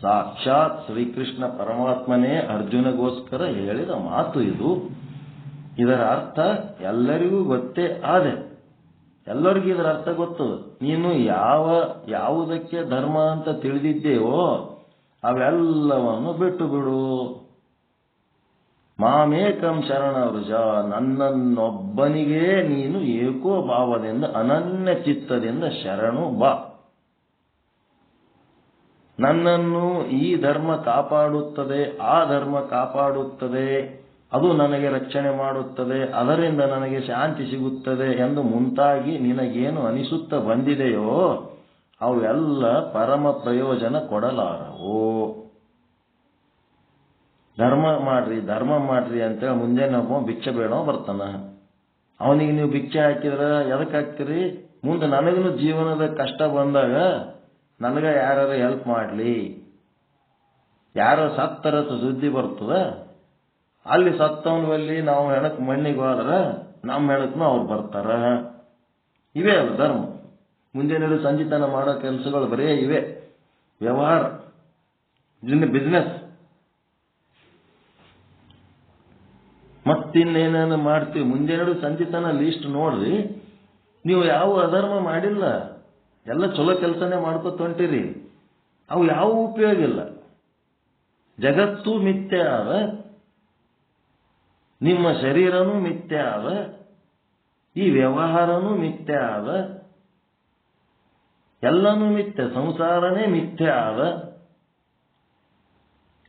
ಸಾಕ್ಷಾತ್ ಶ್ರೀಕೃಷ್ಣ ಪರಮಾತ್ಮನೇ ಅರ್ಜುನಗೋಸ್ಕರ ಹೇಳಿದ ಮಾತು ಇದು. ಇದರ ಅರ್ಥ ಎಲ್ಲರಿಗೂ ಗೊತ್ತೇ ಆದೆ. ಎಲ್ಲರಿಗೂ ಇದರ ಅರ್ಥ ಗೊತ್ತದ. ನೀನು ಯಾವುದಕ್ಕೆ ಧರ್ಮ ಅಂತ ತಿಳಿದಿದ್ದೇವೋ ಅವೆಲ್ಲವನ್ನು ಬಿಟ್ಟು ಬಿಡು. ಮಾಮೇಕಂ ಶರಣ ವೃಜ, ನನ್ನನ್ನೊಬ್ಬನಿಗೇ ನೀನು ಏಕೋ ಭಾವದಿಂದ ಅನನ್ಯ ಚಿತ್ತದಿಂದ ಶರಣು ಬಾ. ನನ್ನನ್ನು ಈ ಧರ್ಮ ಕಾಪಾಡುತ್ತದೆ, ಆ ಧರ್ಮ ಕಾಪಾಡುತ್ತದೆ, ಅದು ನನಗೆ ರಕ್ಷಣೆ ಮಾಡುತ್ತದೆ, ಅದರಿಂದ ನನಗೆ ಶಾಂತಿ ಸಿಗುತ್ತದೆ ಎಂದು ಮುಂತಾಗಿ ನಿನಗೇನು ಅನಿಸುತ್ತಾ ಬಂದಿದೆಯೋ ಅವೆಲ್ಲ ಪರಮ ಪ್ರಯೋಜನ ಕೊಡಲಾರವು. ಧರ್ಮ ಮಾಡ್ರಿ ಅಂತೇಳಿ ಮುಂಜಾನೆ ಒಬ್ಬ ಭಿಕ್ಷೆ ಬೇಡೋ ಬರ್ತಾನ. ಅವನಿಗೆ ನೀವು ಭಿಕ್ಷೆ ಹಾಕಿದ್ರೆ ಎದಕ್ಕೆ ಹಾಕ್ತೀರಿ? ಮುಂದೆ ನನಗೂ ಜೀವನದ ಕಷ್ಟ ಬಂದಾಗ ನನಗ ಯಾರು ಹೆಲ್ಪ್ ಮಾಡಲಿ, ಯಾರೋ ಸತ್ತರ ಸುದ್ದಿ ಬರ್ತದ, ಅಲ್ಲಿ ಸತ್ತವನ ಬಲ್ಲಿ ನಾವು ಹೆಣಕ್ ಮಣ್ಣಿಗೆ ಹೋದ್ರೆ ನಮ್ಮ ಹೆಣಕ್ನು ಅವ್ರು ಬರ್ತಾರ. ಇವೇ ಅಲ್ಲ ಧರ್ಮ. ಮುಂಜಾನೆ ಸಂಜಿತನ ಮಾಡೋ ಕೆಲಸಗಳು ಬರೇ ಇವೆ. ವ್ಯವಹಾರ, ಬಿಸ್ನೆಸ್. ಮತ್ತಿನ್ನೇನೇನು ಮಾಡ್ತೀವಿ? ಮುಂಜಾನೆ ಸಂಜಿತನ ಲೀಸ್ಟ್ ನೋಡ್ರಿ. ನೀವು ಯಾವ ಅಧರ್ಮ ಮಾಡಿಲ್ಲ, ಎಲ್ಲ ಚಲೋ ಕೆಲಸನೇ ಮಾಡ್ಕೊತ ಹೊಂಟಿರಿ. ಅವು ಯಾವ ಉಪಯೋಗ ಇಲ್ಲ. ಜಗತ್ತು ಮಿಥ್ಯ ಅದ, ನಿಮ್ಮ ಶರೀರನೂ ಮಿಥ್ಯ ಅದ, ಈ ವ್ಯವಹಾರನೂ ಮಿಥ್ಯ ಅದ, ಎಲ್ಲನೂ ಮಿಥ್ಯ. ಸಂಸಾರನೇ ಮಿಥ್ಯ ಅದ.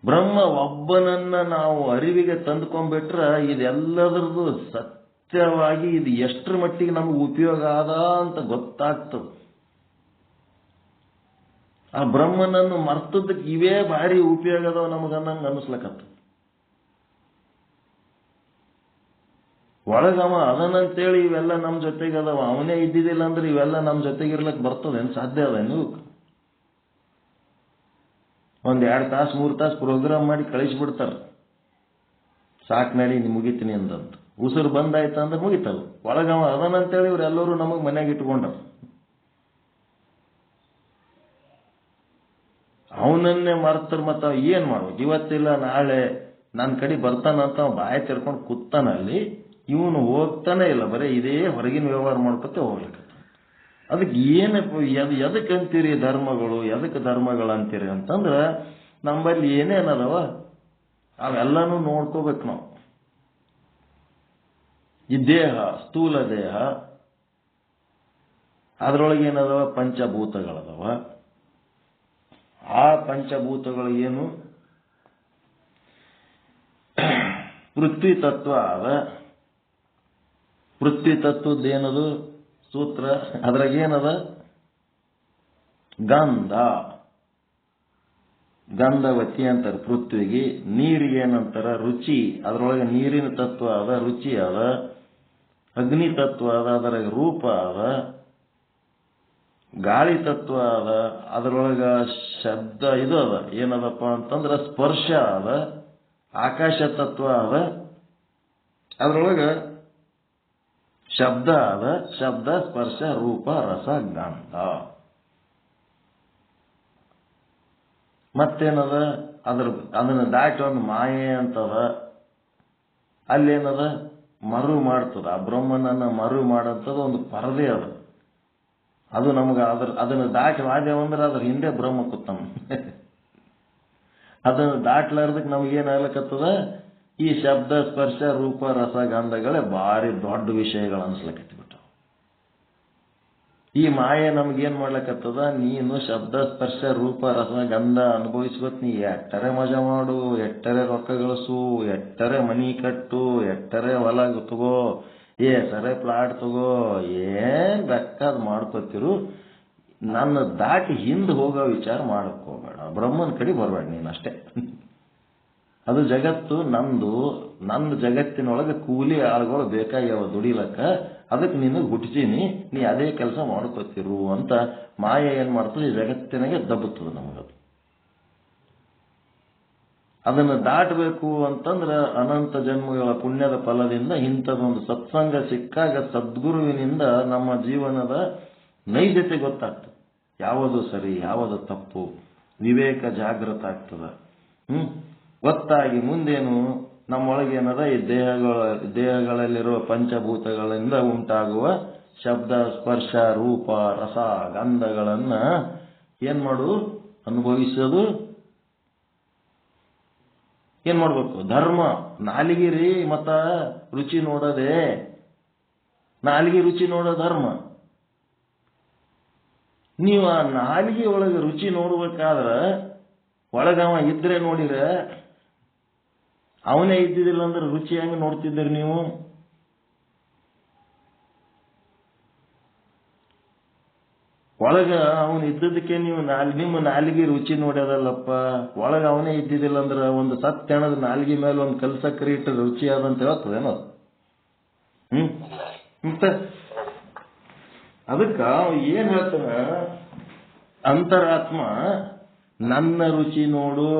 ಬ್ರಹ್ಮ ಒಬ್ಬನನ್ನ ನಾವು ಅರಿವಿಗೆ ತಂದುಕೊಂಡ್ಬಿಟ್ರೆ ಇದೆಲ್ಲದ್ರದ್ದು ಸತ್ಯವಾಗಿ ಇದು ಎಷ್ಟರ ಮಟ್ಟಿಗೆ ನಮಗೆ ಉಪಯೋಗ ಆದ ಅಂತ ಗೊತ್ತಾಗ್ತದೆ. ಆ ಬ್ರಹ್ಮನನ್ನು ಮರ್ತದಕ್ಕೆ ಇವೇ ಭಾರಿ ಉಪಯೋಗ ಅದಾವ ನಮಗನ್ನಂಗೆ ಅನಿಸ್ಲಕತ್ತ. ಒಳಗವ ಅದನ್ನಂತೇಳಿ ಇವೆಲ್ಲ ನಮ್ಮ ಜೊತೆಗೆ ಅದಾವ. ಅವನೇ ಇದ್ದಿದ್ದಿಲ್ಲ ಅಂದ್ರೆ ಇವೆಲ್ಲ ನಮ್ಮ ಜೊತೆಗಿರ್ಲಕ್ಕೆ ಬರ್ತದೇನು? ಸಾಧ್ಯ ಅದ ನೀವು? ಒಂದು 2 ತಾಸು 3 ತಾಸು ಪ್ರೋಗ್ರಾಮ್ ಮಾಡಿ ಕಳಿಸ್ಬಿಡ್ತಾರ. ಸಾಕು ನಡಿ ಮುಗಿತೀನಿ ಅಂದಂತ. ಉಸಿರು ಬಂದಾಯ್ತು ಅಂದ್ರೆ ಮುಗಿತದ. ಒಳಗವ ಅದನ್ನಂತೇಳಿ ಇವರೆಲ್ಲರೂ ನಮಗೆ ಮನ್ಯಾಗ ಇಟ್ಕೊಂಡ್ರ. ಅವನನ್ನೇ ಮರ್ತರ ಮತ್ತ ಏನ್ ಮಾಡ್ಬೇಕು? ಇವತ್ತಿಲ್ಲ ನಾಳೆ ನನ್ನ ಕಡೆ ಬರ್ತಾನಂತ ಬಾಯಿ ತೆರ್ಕೊಂಡು ಕೂತಾನಲ್ಲಿ, ಇವನು ಹೋಗ್ತಾನೆ ಇಲ್ಲ. ಬರೀ ಇದೇ ಹೊರಗಿನ ವ್ಯವಹಾರ ಮಾಡ್ಕೊತ ಹೋಗ್ಲಿಕ್ಕೆ. ಅದಕ್ಕೆ ಎದಕ್ಕೆ ಅಂತೀರಿ ಧರ್ಮಗಳು? ಎದಕ್ಕೆ ಧರ್ಮಗಳು ಅಂತೀರಿ ಅಂತಂದ್ರೆ ನಮ್ಮಲ್ಲಿ ಏನೇನದವ ಅವೆಲ್ಲನೂ ನೋಡ್ಕೋಬೇಕು ನಾವು. ಈ ದೇಹ, ಸ್ಥೂಲ ದೇಹ, ಅದರೊಳಗೆ ಏನದವ? ಪಂಚಭೂತಗಳದವ. ಆ ಪಂಚಭೂತಗಳು ಏನು? ಪೃಥ್ವಿ ತತ್ವ ಅದ. ಪೃಥ್ವಿ ತತ್ವದ್ದೇನದು ಸೂತ್ರ? ಅದ್ರಾಗೇನದ? ಗಂಧ, ಗಂಧವತಿ ಅಂತಾರೆ ಪೃಥ್ವಿಗೆ. ನೀರಿಗೆ ಏನಂತಾರ? ರುಚಿ. ಅದರೊಳಗೆ ನೀರಿನ ತತ್ವ ಅದ, ರುಚಿ ಅದ. ಅಗ್ನಿ ತತ್ವ ಅದ, ಅದರಾಗ ರೂಪ ಅದ. ಗಾಳಿ ತತ್ವ ಅದ, ಅದರೊಳಗ ಶಬ್ದ ಇದು ಅದ. ಏನದಪ್ಪ ಅಂತಂದ್ರೆ ಸ್ಪರ್ಶ ಅದ. ಆಕಾಶ ತತ್ವ ಅದ, ಅದರೊಳಗ ಶಬ್ದ ಅದ. ಶಬ್ದ, ಸ್ಪರ್ಶ, ರೂಪ, ರಸ, ಗಂಧ. ಮತ್ತೇನದ? ಅದನ್ನ ದಾಟಿ ಒಂದು ಮಾಯೆ ಅಂತದ. ಅಲ್ಲೇನದ? ಮರು ಮಾಡ್ತದ. ಆ ಬ್ರಹ್ಮನನ್ನ ಮರು ಮಾಡಂತದ ಒಂದು ಪರದೆ ಅದ. ಅದು ನಮ್ಗೆ ಅದನ್ನು ದಾಟಿ ವಾದ್ಯವಂದ್ರೆ ಅದ್ರ ಹಿಂದೆ ಬ್ರಹ್ಮ ಕೂತಮ್ಮ. ಅದನ್ನು ದಾಟ್ಲಾರ್ದಕ್ಕೆ ನಮಗೇನಾಗ್ಲಕತ್ತದ? ಈ ಶಬ್ದ, ಸ್ಪರ್ಶ, ರೂಪ, ರಸ, ಗಂಧಗಳೇ ಭಾರಿ ದೊಡ್ಡ ವಿಷಯಗಳು ಅನ್ಸ್ಲಕತ್ತಿಬಿಟ್ಟು. ಈ ಮಾಯೆ ನಮ್ಗೇನ್ ಮಾಡ್ಲಕತ್ತದ? ನೀನು ಶಬ್ದ, ಸ್ಪರ್ಶ, ರೂಪ, ರಸ, ಗಂಧ ಅನುಭವಿಸ್ಬೇಕು. ನೀ ಎಟ್ಟರೆ ಮಜಾ ಮಾಡು, ಎಟ್ಟರೆ ರೊಕ್ಕ ಗಳಿಸು, ಎಟ್ಟರೆ ಮನಿ ಕಟ್ಟು, ಎಟ್ಟರೆ ಹೊಲ ತಗೋ, ಸರೆ ಪ್ಲಾಟ್ ತಗೋ, ಏನ್ ಬೇಕಾದ್ ಮಾಡ್ಕೋತಿರು. ನನ್ನ ದಾಟಿ ಹಿಂದೆ ಹೋಗೋ ವಿಚಾರ ಮಾಡಕ್ ಹೋಗ್ಬೇಡ. ಬ್ರಹ್ಮನ ಕಡೆ ಬರಬೇಡ ನೀನಷ್ಟೇ. ಅದು ಜಗತ್ತು ನಂದು ಜಗತ್ತಿನೊಳಗೆ ಕೂಲಿ ಆಳುಗಳು ಬೇಕಾಗ್ಯಾವ ದುಡಿಲಕ್ಕ. ಅದಕ್ಕೆ ನಿನಗೆ ಹುಟ್ಟಿಸೀನಿ, ನೀ ಅದೇ ಕೆಲಸ ಮಾಡ್ಕೋತಿರು ಅಂತ ಮಾಯ ಏನ್ ಮಾಡ್ತದೆ? ಈ ಜಗತ್ತಿನಾಗೆ ದಬ್ಬುತ್ತದೆ ನಮಗದು. ಅದನ್ನು ದಾಟಬೇಕು ಅಂತಂದ್ರೆ ಅನಂತ ಜನ್ಮಗಳ ಪುಣ್ಯದ ಫಲದಿಂದ ಇಂಥದೊಂದು ಸತ್ಸಂಗ ಸಿಕ್ಕಾಗ ಸದ್ಗುರುವಿನಿಂದ ನಮ್ಮ ಜೀವನದ ನೈಜತೆ ಗೊತ್ತಾಗ್ತದೆ. ಯಾವುದು ಸರಿ, ಯಾವುದು ತಪ್ಪು, ವಿವೇಕ ಜಾಗೃತ ಆಗ್ತದ. ಗೊತ್ತಾಗಿ ಮುಂದೇನು ನಮ್ಮೊಳಗೆ ಏನದ ಈ ದೇಹಗಳಲ್ಲಿರುವ ಪಂಚಭೂತಗಳಿಂದ ಉಂಟಾಗುವ ಶಬ್ದ, ಸ್ಪರ್ಶ, ರೂಪ, ರಸ, ಗಂಧಗಳನ್ನ ಏನ್ ಮಾಡು, ಅನುಭವಿಸೋದು. ಏನ್ ಮಾಡ್ಬೇಕು? ಧರ್ಮ. ನಾಲಿಗೆ ರೀ ಮತ್ತ ರುಚಿ ನೋಡೋದೇ. ನಾಲಿಗೆ ರುಚಿ ನೋಡೋ ಧರ್ಮ. ನೀವು ಆ ನಾಲಿಗೆ ಒಳಗೆ ರುಚಿ ನೋಡ್ಬೇಕಾದ್ರ ಒಳಗವ ಇದ್ರೆ ನೋಡಿರ, ಅವನೇ ಇದ್ದಿದ್ದಿಲ್ಲ ಅಂದ್ರೆ ರುಚಿ ಹೆಂಗೆ ನೋಡ್ತಿದ್ದೀರಿ ನೀವು? ಒಳಗ ಅವನು ಇದ್ದದಕ್ಕೆ ನೀವು ನಿಮ್ಮ ನಾಲಿಗೆ ರುಚಿ ನೋಡ್ಯದಲ್ಲಪ್ಪ. ಒಳಗ ಅವನೇ ಇದ್ದಿದ್ದಿಲ್ಲ ಅಂದ್ರೆ ಒಂದು ಸತ್ಯಣದ ನಾಲಿಗೆ ಮೇಲೆ ಒಂದು ಕಲ್ಸಕ್ರಿ ಇಟ್ಟು ರುಚಿ ಆದಂತ ಹೇಳ್ತದೇನೋ. ಮತ್ತೆ ಅದಕ್ಕ ಏನ್ ಹೇಳ್ತಾನ, ಅಂತರಾತ್ಮ ನನ್ನ ರುಚಿ ನೋಡು,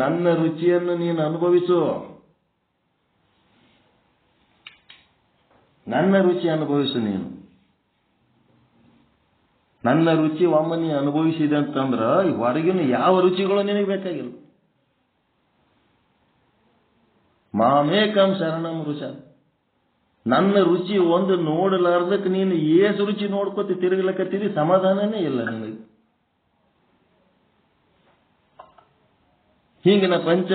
ನನ್ನ ರುಚಿಯನ್ನು ನೀನು ಅನುಭವಿಸು, ನನ್ನ ರುಚಿ ಅನುಭವಿಸು ನೀನು. ನನ್ನ ರುಚಿ ಒಮ್ಮೆ ನೀ ಅನುಭವಿಸಿದೆ ಅಂತಂದ್ರ ಹೊರಗಿನ ಯಾವ ರುಚಿಗಳು ನಿನಗೆ ಬೇಕಾಗಿಲ್ಲ. ಮಾಮೇಕಂ ಶರಣಂ ರುಚ. ನನ್ನ ರುಚಿ ಒಂದು ನೋಡಲಾರ್ದಕ್ಕೆ ನೀನು ಏಸು ರುಚಿ ನೋಡ್ಕೋತಿ ತಿರುಗಲಕತ್ತೀರಿ, ಸಮಾಧಾನನೇ ಇಲ್ಲ ನಿನಗೆ. ಹಿಂಗೆ ಪಂಚ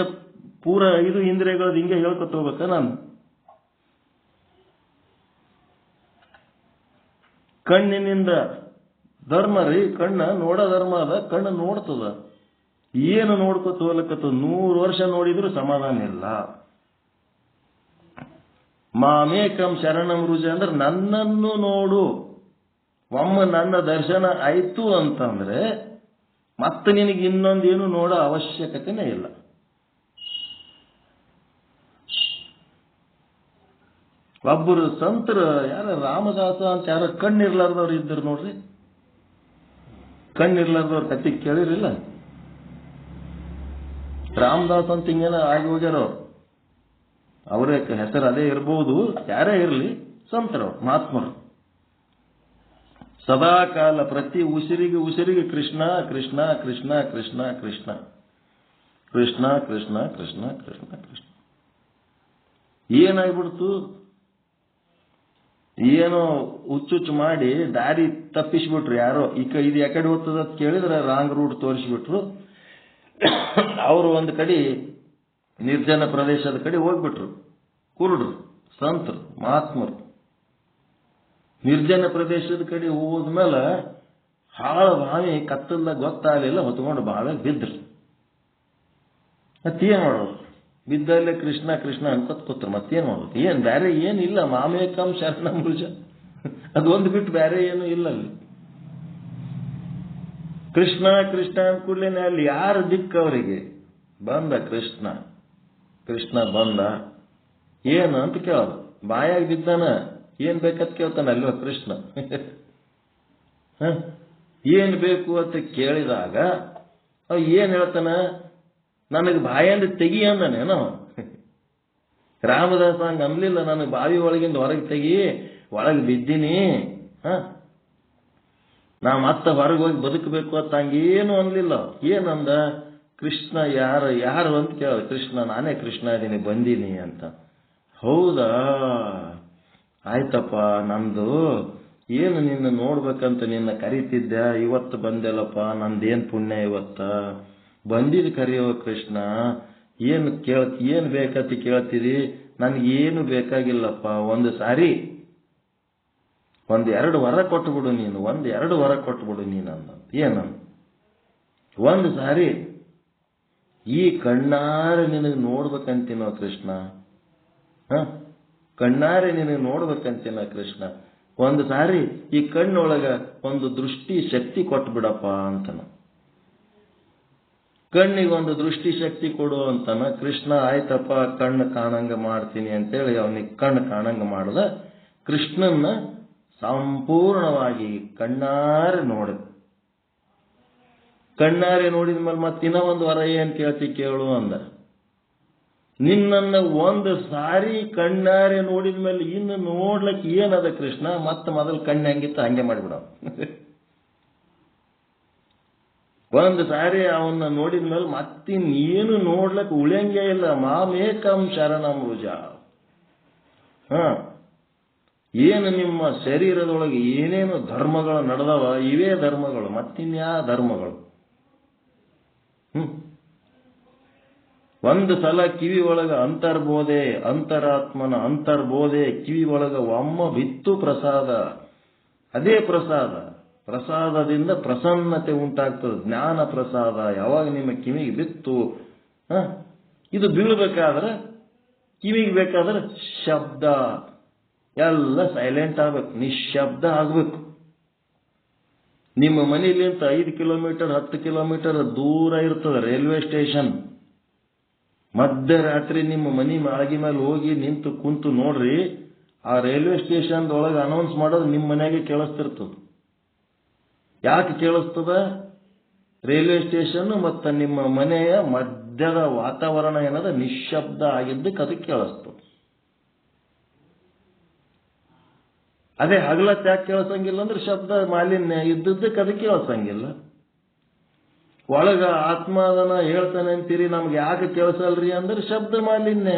ಪೂರ 5 ಇಂದ್ರಿಯಗಳದ್ದು ಹಿಂಗೆ ಹೇಳ್ಕೊತ ಹೋಗ್ಬೇಕ ನಾನು. ಕಣ್ಣಿನಿಂದ ಧರ್ಮ ರೀ, ಕಣ್ಣ ನೋಡೋ ಧರ್ಮ ಅದ. ಕಣ್ಣು ನೋಡ್ತದ, ಏನು ನೋಡ್ಕೊತ ಹೋಗ್ಲಕತ್ತದ. 100 ವರ್ಷ ನೋಡಿದ್ರು ಸಮಾಧಾನ ಇಲ್ಲ. ಮಾಮೇಕಂ ಶರಣಂ ರುಜ ಅಂದ್ರೆ ನನ್ನನ್ನು ನೋಡು. ಒಮ್ಮೆ ನನ್ನ ದರ್ಶನ ಆಯ್ತು ಅಂತಂದ್ರೆ ಮತ್ತೆ ನಿನಗೆ ಇನ್ನೊಂದೇನು ನೋಡೋ ಅವಶ್ಯಕತೆನೇ ಇಲ್ಲ. ಒಬ್ಬರು ಸಂತರ ಯಾರ ರಾಮದಾಸ ಅಂತ ಯಾರ ಕಣ್ಣಿರ್ಲಾರ್ದವ್ರು ಇದ್ದರು ನೋಡ್ರಿ. ಕಣ್ಣಿರ್ಲಾರ್ದವ್ರ ಕತಿ ಕೇಳಿರಿಲ್ಲ? ರಾಮದಾಸ್ ಅಂತ ಹಿಂಗೇನ ಆಗಿ ಹೋಗ್ಯಾರ. ಅವರೇ ಹೆಸರು ಅದೇ ಇರ್ಬೋದು, ಯಾರೇ ಇರಲಿ, ಸಂತರು, ಮಹಾತ್ಮರು. ಸದಾ ಕಾಲ ಪ್ರತಿ ಉಸಿರಿಗೆ ಕೃಷ್ಣ ಕೃಷ್ಣ ಕೃಷ್ಣ ಕೃಷ್ಣ ಕೃಷ್ಣ ಕೃಷ್ಣ ಕೃಷ್ಣ ಕೃಷ್ಣ ಕೃಷ್ಣ ಕೃಷ್ಣ. ಏನಾಗ್ಬಿಡ್ತು? ಏನೋ ಹುಚ್ಚುಚ್ಚು ಮಾಡಿ ದಾರಿ ತಪ್ಪಿಸ್ಬಿಟ್ರು ಯಾರೋ. ಇದು ಯಾಕಡೆ ಹೋಗ್ತದ ಅಂತ ಕೇಳಿದ್ರೆ ರಾಂಗ್ ರೂಟ್ ತೋರಿಸ್ಬಿಟ್ರು. ಅವರು ಒಂದು ಕಡೆ ನಿರ್ಜನ ಪ್ರದೇಶದ ಕಡೆ ಹೋಗ್ಬಿಟ್ರು. ಕುರುಡ್ರು, ಸಂತರು, ಮಹಾತ್ಮರು. ನಿರ್ಜನ ಪ್ರದೇಶದ ಕಡೆ ಹೋದ್ಮೇಲೆ ಹಾಳು ಬಾವಿ ಕತ್ತಲ್ದಾಗ ಗೊತ್ತಾಗಲಿಲ್ಲ, ಹೊತ್ಕೊಂಡು ಬಾವಿ ಬಿದ್ರು. ಮತ್ತೇನ್ ಮಾಡೋದು? ಬಿದ್ದಲ್ಲೇ ಕೃಷ್ಣ ಕೃಷ್ಣ ಅನ್ಕೊತ್ ಕೂತ್ರು. ಮತ್ತೇನ್ ಮಾಡೋದು? ಏನ್ ಬೇರೆ ಏನಿಲ್ಲ. ಮಾಮೇಕಂ ಶರಣಂ ರುಜ ಅದೊಂದು ಬಿಟ್ಟು ಬೇರೆ ಏನು ಇಲ್ಲ ಅಲ್ಲಿ. ಕೃಷ್ಣ ಕೃಷ್ಣ ಅಂದ್ಕೂಡ್ಲೇನೆ ಅಲ್ಲಿ ಯಾರು ದಿಕ್ಕ ಅವರಿಗೆ? ಬಂದ ಕೃಷ್ಣ, ಕೃಷ್ಣ ಬಂದ. ಏನು ಅಂತ ಕೇಳೋದು? ಬಾಯಾಗಿ ಬಿದ್ದಾನ, ಏನ್ ಬೇಕಂತ ಕೇಳ್ತಾನ ಅಲ್ವ ಕೃಷ್ಣ. ಏನ್ ಬೇಕು ಅಂತ ಕೇಳಿದಾಗ ಏನ್ ಹೇಳ್ತಾನ? ನನಗೆ ಬಾಯಿಂದ ತೆಗಿ ಅಂದನೇನೋ. ರಾಮದಾಸ ಹಂಗ ಅನ್ಲಿಲ್ಲ, ನನಗೆ ಬಾವಿ ಒಳಗಿಂದ ಹೊರಗೆ ತೆಗಿ, ಒಳಗೆ ಬಿದ್ದೀನಿ, ನಾ ಮತ್ತೆ ಹೊರಗೆ ಹೋಗಿ ಬದುಕಬೇಕು ಅಂತ ಹಂಗೇನು ಅನ್ಲಿಲ್ಲ. ಏನಂದ? ಕೃಷ್ಣ ಯಾರು ಅಂತ ಕೇಳ. ಕೃಷ್ಣ, ನಾನೇ ಕೃಷ್ಣ ಇದ್ದೀನಿ, ಬಂದೀನಿ ಅಂತ. ಹೌದಾ, ಆಯ್ತಪ್ಪ, ನಂದು ಏನು ನಿನ್ನ ನೋಡ್ಬೇಕಂತ ನಿನ್ನ ಕರಿತಿದ್ದೆ, ಇವತ್ತು ಬಂದೆಲ್ಲಪ್ಪ, ನಂದೇನ್ ಪುಣ್ಯ ಇವತ್ತ ಬಂದಿದ್ ಕರೆಯೋ ಕೃಷ್ಣ. ಏನ್ ಬೇಕಂತ ಕೇಳ್ತೀರಿ? ನನ್ಗೇನು ಬೇಕಾಗಿಲ್ಲಪ್ಪ. ಒಂದು ಸಾರಿ 1-2 ವರ ಕೊಟ್ಬಿಡು ನೀನು, 1-2 ವರ ಕೊಟ್ಬಿಡು ನೀನು ಅಂದ. ಏನು? ಒಂದು ಸಾರಿ ಈ ಕಣ್ಣಾರೆ ನಿನಗೆ ನೋಡ್ಬೇಕಂತೀನೋ ಕೃಷ್ಣ, ಕಣ್ಣಾರೆ ನಿನಗೆ ನೋಡ್ಬೇಕಂತೀನೋ ಕೃಷ್ಣ. ಒಂದು ಸಾರಿ ಈ ಕಣ್ಣೊಳಗ ಒಂದು ದೃಷ್ಟಿ ಶಕ್ತಿ ಕೊಟ್ಬಿಡಪ್ಪ ಅಂತನ. ಕಣ್ಣಿಗೊಂದು ದೃಷ್ಟಿ ಶಕ್ತಿ ಕೊಡು ಅಂತಾನ ಕೃಷ್ಣ. ಆಯ್ತಪ್ಪ, ಕಣ್ಣು ಕಾಣಂಗ ಮಾಡ್ತೀನಿ ಅಂತೇಳಿ ಅವನಿಗೆ ಕಣ್ಣು ಕಾಣಂಗ ಮಾಡ್ದ. ಕೃಷ್ಣನ್ನ ಸಂಪೂರ್ಣವಾಗಿ ಕಣ್ಣಾರೆ ನೋಡ. ಕಣ್ಣಾರೆ ನೋಡಿದ ಮೇಲೆ ಮತ್ತಿನ್ನ ಒಂದು ವರ ಏನ್ ಕೇಳು ಅಂದ. ನಿನ್ನನ್ನ ಒಂದು ಸಾರಿ ಕಣ್ಣಾರೆ ನೋಡಿದ ಮೇಲೆ ಇನ್ನು ನೋಡ್ಲಿಕ್ಕೆ ಏನದ ಕೃಷ್ಣ? ಮತ್ತೆ ಮೊದಲು ಕಣ್ಣು ಹೆಂಗಿತ್ತು ಹಂಗೆ ಮಾಡಿಬಿಡ. ಒಂದು ಸಾರಿ ಅವನ್ನ ನೋಡಿದ ಮೇಲೆ ಮತ್ತಿನ್ನೇನು ನೋಡ್ಲಕ್ಕೆ ಉಳಿಯಂಗೇ ಇಲ್ಲ. ಮಾಮೇಕಂ ಶರಣಂ ರುಜ. ಏನು ನಿಮ್ಮ ಶರೀರದೊಳಗೆ ಏನೇನು ಧರ್ಮಗಳು ನಡೆದವ ಇವೇ ಧರ್ಮಗಳು, ಮತ್ತಿನ್ಯಾ ಧರ್ಮಗಳು. ಒಂದು ಸಲ ಕಿವಿ ಒಳಗ ಅಂತರ್ಬೋಧೆ, ಅಂತರಾತ್ಮನ ಅಂತರ್ಬೋಧೆ ಕಿವಿ ಒಳಗ ಒಮ್ಮ ಬಿತ್ತು ಪ್ರಸಾದ. ಅದೇ ಪ್ರಸಾದ. ಪ್ರಸಾದದಿಂದ ಪ್ರಸನ್ನತೆ ಉಂಟಾಗ್ತದೆ. ಜ್ಞಾನ ಪ್ರಸಾದ ಯಾವಾಗ ನಿಮ್ಮ ಕಿವಿಗೆ ಬಿತ್ತು, ಇದು ಬೀಳ್ಬೇಕಾದ್ರೆ ಕಿವಿಗೆ ಬೇಕಾದ್ರೆ ಶಬ್ದ ಎಲ್ಲ ಸೈಲೆಂಟ್ ಆಗ್ಬೇಕು, ನಿಶ್ಶಬ್ದ ಆಗ್ಬೇಕು. ನಿಮ್ಮ ಮನೆಯಲ್ಲಿಂತ 5 ಕಿಲೋಮೀಟರ್ 10 ಕಿಲೋಮೀಟರ್ ದೂರ ಇರ್ತದೆ ರೈಲ್ವೆ ಸ್ಟೇಷನ್. ಮಧ್ಯರಾತ್ರಿ ನಿಮ್ಮ ಮನೆ ಮಾಳಿಗೆ ಮೇಲೆ ಹೋಗಿ ನಿಂತು ಕುಂತು ನೋಡ್ರಿ, ಆ ರೈಲ್ವೆ ಸ್ಟೇಷನ್ ಒಳಗೆ ಅನೌನ್ಸ್ ಮಾಡೋದು ನಿಮ್ಮ ಮನೆಯಾಗೆ ಕೇಳಿಸ್ತಿರ್ತದೆ. ಯಾಕೆ ಕೇಳಿಸ್ತದ? ರೈಲ್ವೆ ಸ್ಟೇಷನ್ ಮತ್ತು ನಿಮ್ಮ ಮನೆಯ ಮಧ್ಯದ ವಾತಾವರಣ ಏನದ ನಿಶ್ಶಬ್ದ ಆಗಿದ್ದಕ್ಕೆ ಅದಕ್ಕೆ ಕೇಳಿಸ್ತದೆ. ಅದೇ ಹಗಲತ್ತು ಯಾಕೆ ಕೇಳಿಸಂಗಿಲ್ಲ ಅಂದ್ರೆ ಶಬ್ದ ಮಾಲಿನ್ಯ ಇದ್ದದ್ದಕ್ಕೆ ಅದಕ್ಕೆ ಕೇಳಿಸಂಗಿಲ್ಲ. ಒಳಗ ಆತ್ಮಾದನ ಹೇಳ್ತಾನೆ ಅಂತೀರಿ, ನಮ್ಗೆ ಯಾಕೆ ಕೇಳಿಸಲ್ರಿ ಅಂದ್ರೆ ಶಬ್ದ ಮಾಲಿನ್ಯ.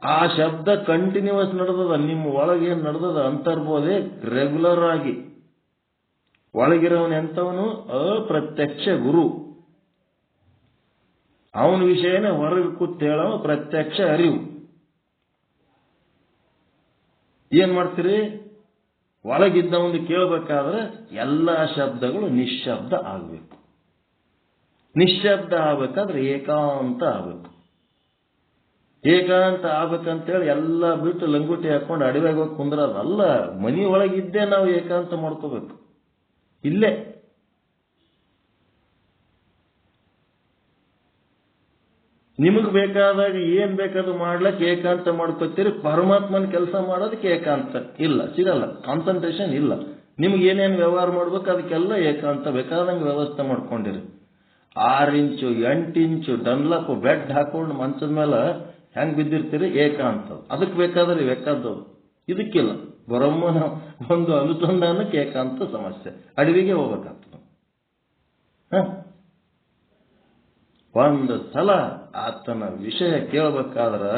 ಆ ಶಬ್ದ ಕಂಟಿನ್ಯೂಸ್ ನಡೆದದ, ನಿಮ್ಮ ಒಳಗೇನು ನಡೆದದ ಅಂತರ್ಬೋಧೆ ರೆಗ್ಯುಲರ್ ಆಗಿ. ಒಳಗಿರೋವನು ಎಂತವನು? ಅಪ್ರತ್ಯಕ್ಷ ಗುರು. ಅವನ ವಿಷಯನೇ ಹೊರಗೆ ಕೂತ್ ಹೇಳವ ಪ್ರತ್ಯಕ್ಷ ಅರಿವು. ಏನ್ ಮಾಡ್ತೀರಿ? ಒಳಗಿದ್ದವನು ಕೇಳಬೇಕಾದ್ರೆ ಎಲ್ಲ ಶಬ್ದಗಳು ನಿಶ್ಶಬ್ದ ಆಗಬೇಕು. ನಿಶ್ಶಬ್ದ ಆಗ್ಬೇಕಾದ್ರೆ ಏಕಾಂತ ಆಗ್ಬೇಕು. ಏಕಾಂತ ಆಗ್ಬೇಕಂತೇಳಿ ಎಲ್ಲ ಬಿಟ್ಟು ಲಂಗುಟಿ ಹಾಕೊಂಡು ಅಡವ್ಯಾಗ ಹೋಗಿ ಕುಂದ್ರದಲ್ಲ. ಮನಿ ಒಳಗಿದ್ದೇ ನಾವು ಏಕಾಂತ ಮಾಡ್ಕೋಬೇಕು. ಇಲ್ಲೇ ನಿಮಗೆ ಬೇಕಾದಾಗ ಏನ್ ಬೇಕಾದ್ರೂ ಮಾಡ್ಲಕ್ಕೆ ಏಕಾಂತ ಮಾಡ್ಕೋತೀರಿ. ಪರಮಾತ್ಮನ ಕೆಲಸ ಮಾಡೋದಕ್ಕೆ ಏಕಾಂತ ಇಲ್ಲ, ಸಿಗಲ್ಲ. ಕಾನ್ಸಂಟ್ರೇಷನ್ ಇಲ್ಲ. ನಿಮ್ಗೆ ಏನೇನು ವ್ಯವಹಾರ ಮಾಡ್ಬೇಕು ಅದಕ್ಕೆಲ್ಲ ಏಕಾಂತ ಬೇಕಾದಂಗೆ ವ್ಯವಸ್ಥೆ ಮಾಡ್ಕೊಂಡಿರಿ. 6 ಇಂಚು 8 ಇಂಚು ಡನ್ಲಪ್ ಬೆಡ್ ಹಾಕೊಂಡು ಮಂಚದ ಮೇಲೆ ಹೆಂಗ್ ಬಿದ್ದಿರ್ತೀರಿ? ಏಕಾಂತ. ಅದಕ್ಕೆ ಬೇಕಾದ್ರೆ ಬೇಕಾದವು. ಇದಕ್ಕಿಲ್ಲ. ಬ್ರಹ್ಮನ ಒಂದು ಅನುಸಂಧಾನಕ್ಕೆ ಏಕಾಂತ ಸಮಸ್ಯೆ. ಅಡವಿಗೆ ಹೋಗ್ಬೇಕಾಗ್ತದೆ. ಒಂದು ಸಲ ಆತನ ವಿಷಯ ಕೇಳಬೇಕಾದ್ರೆ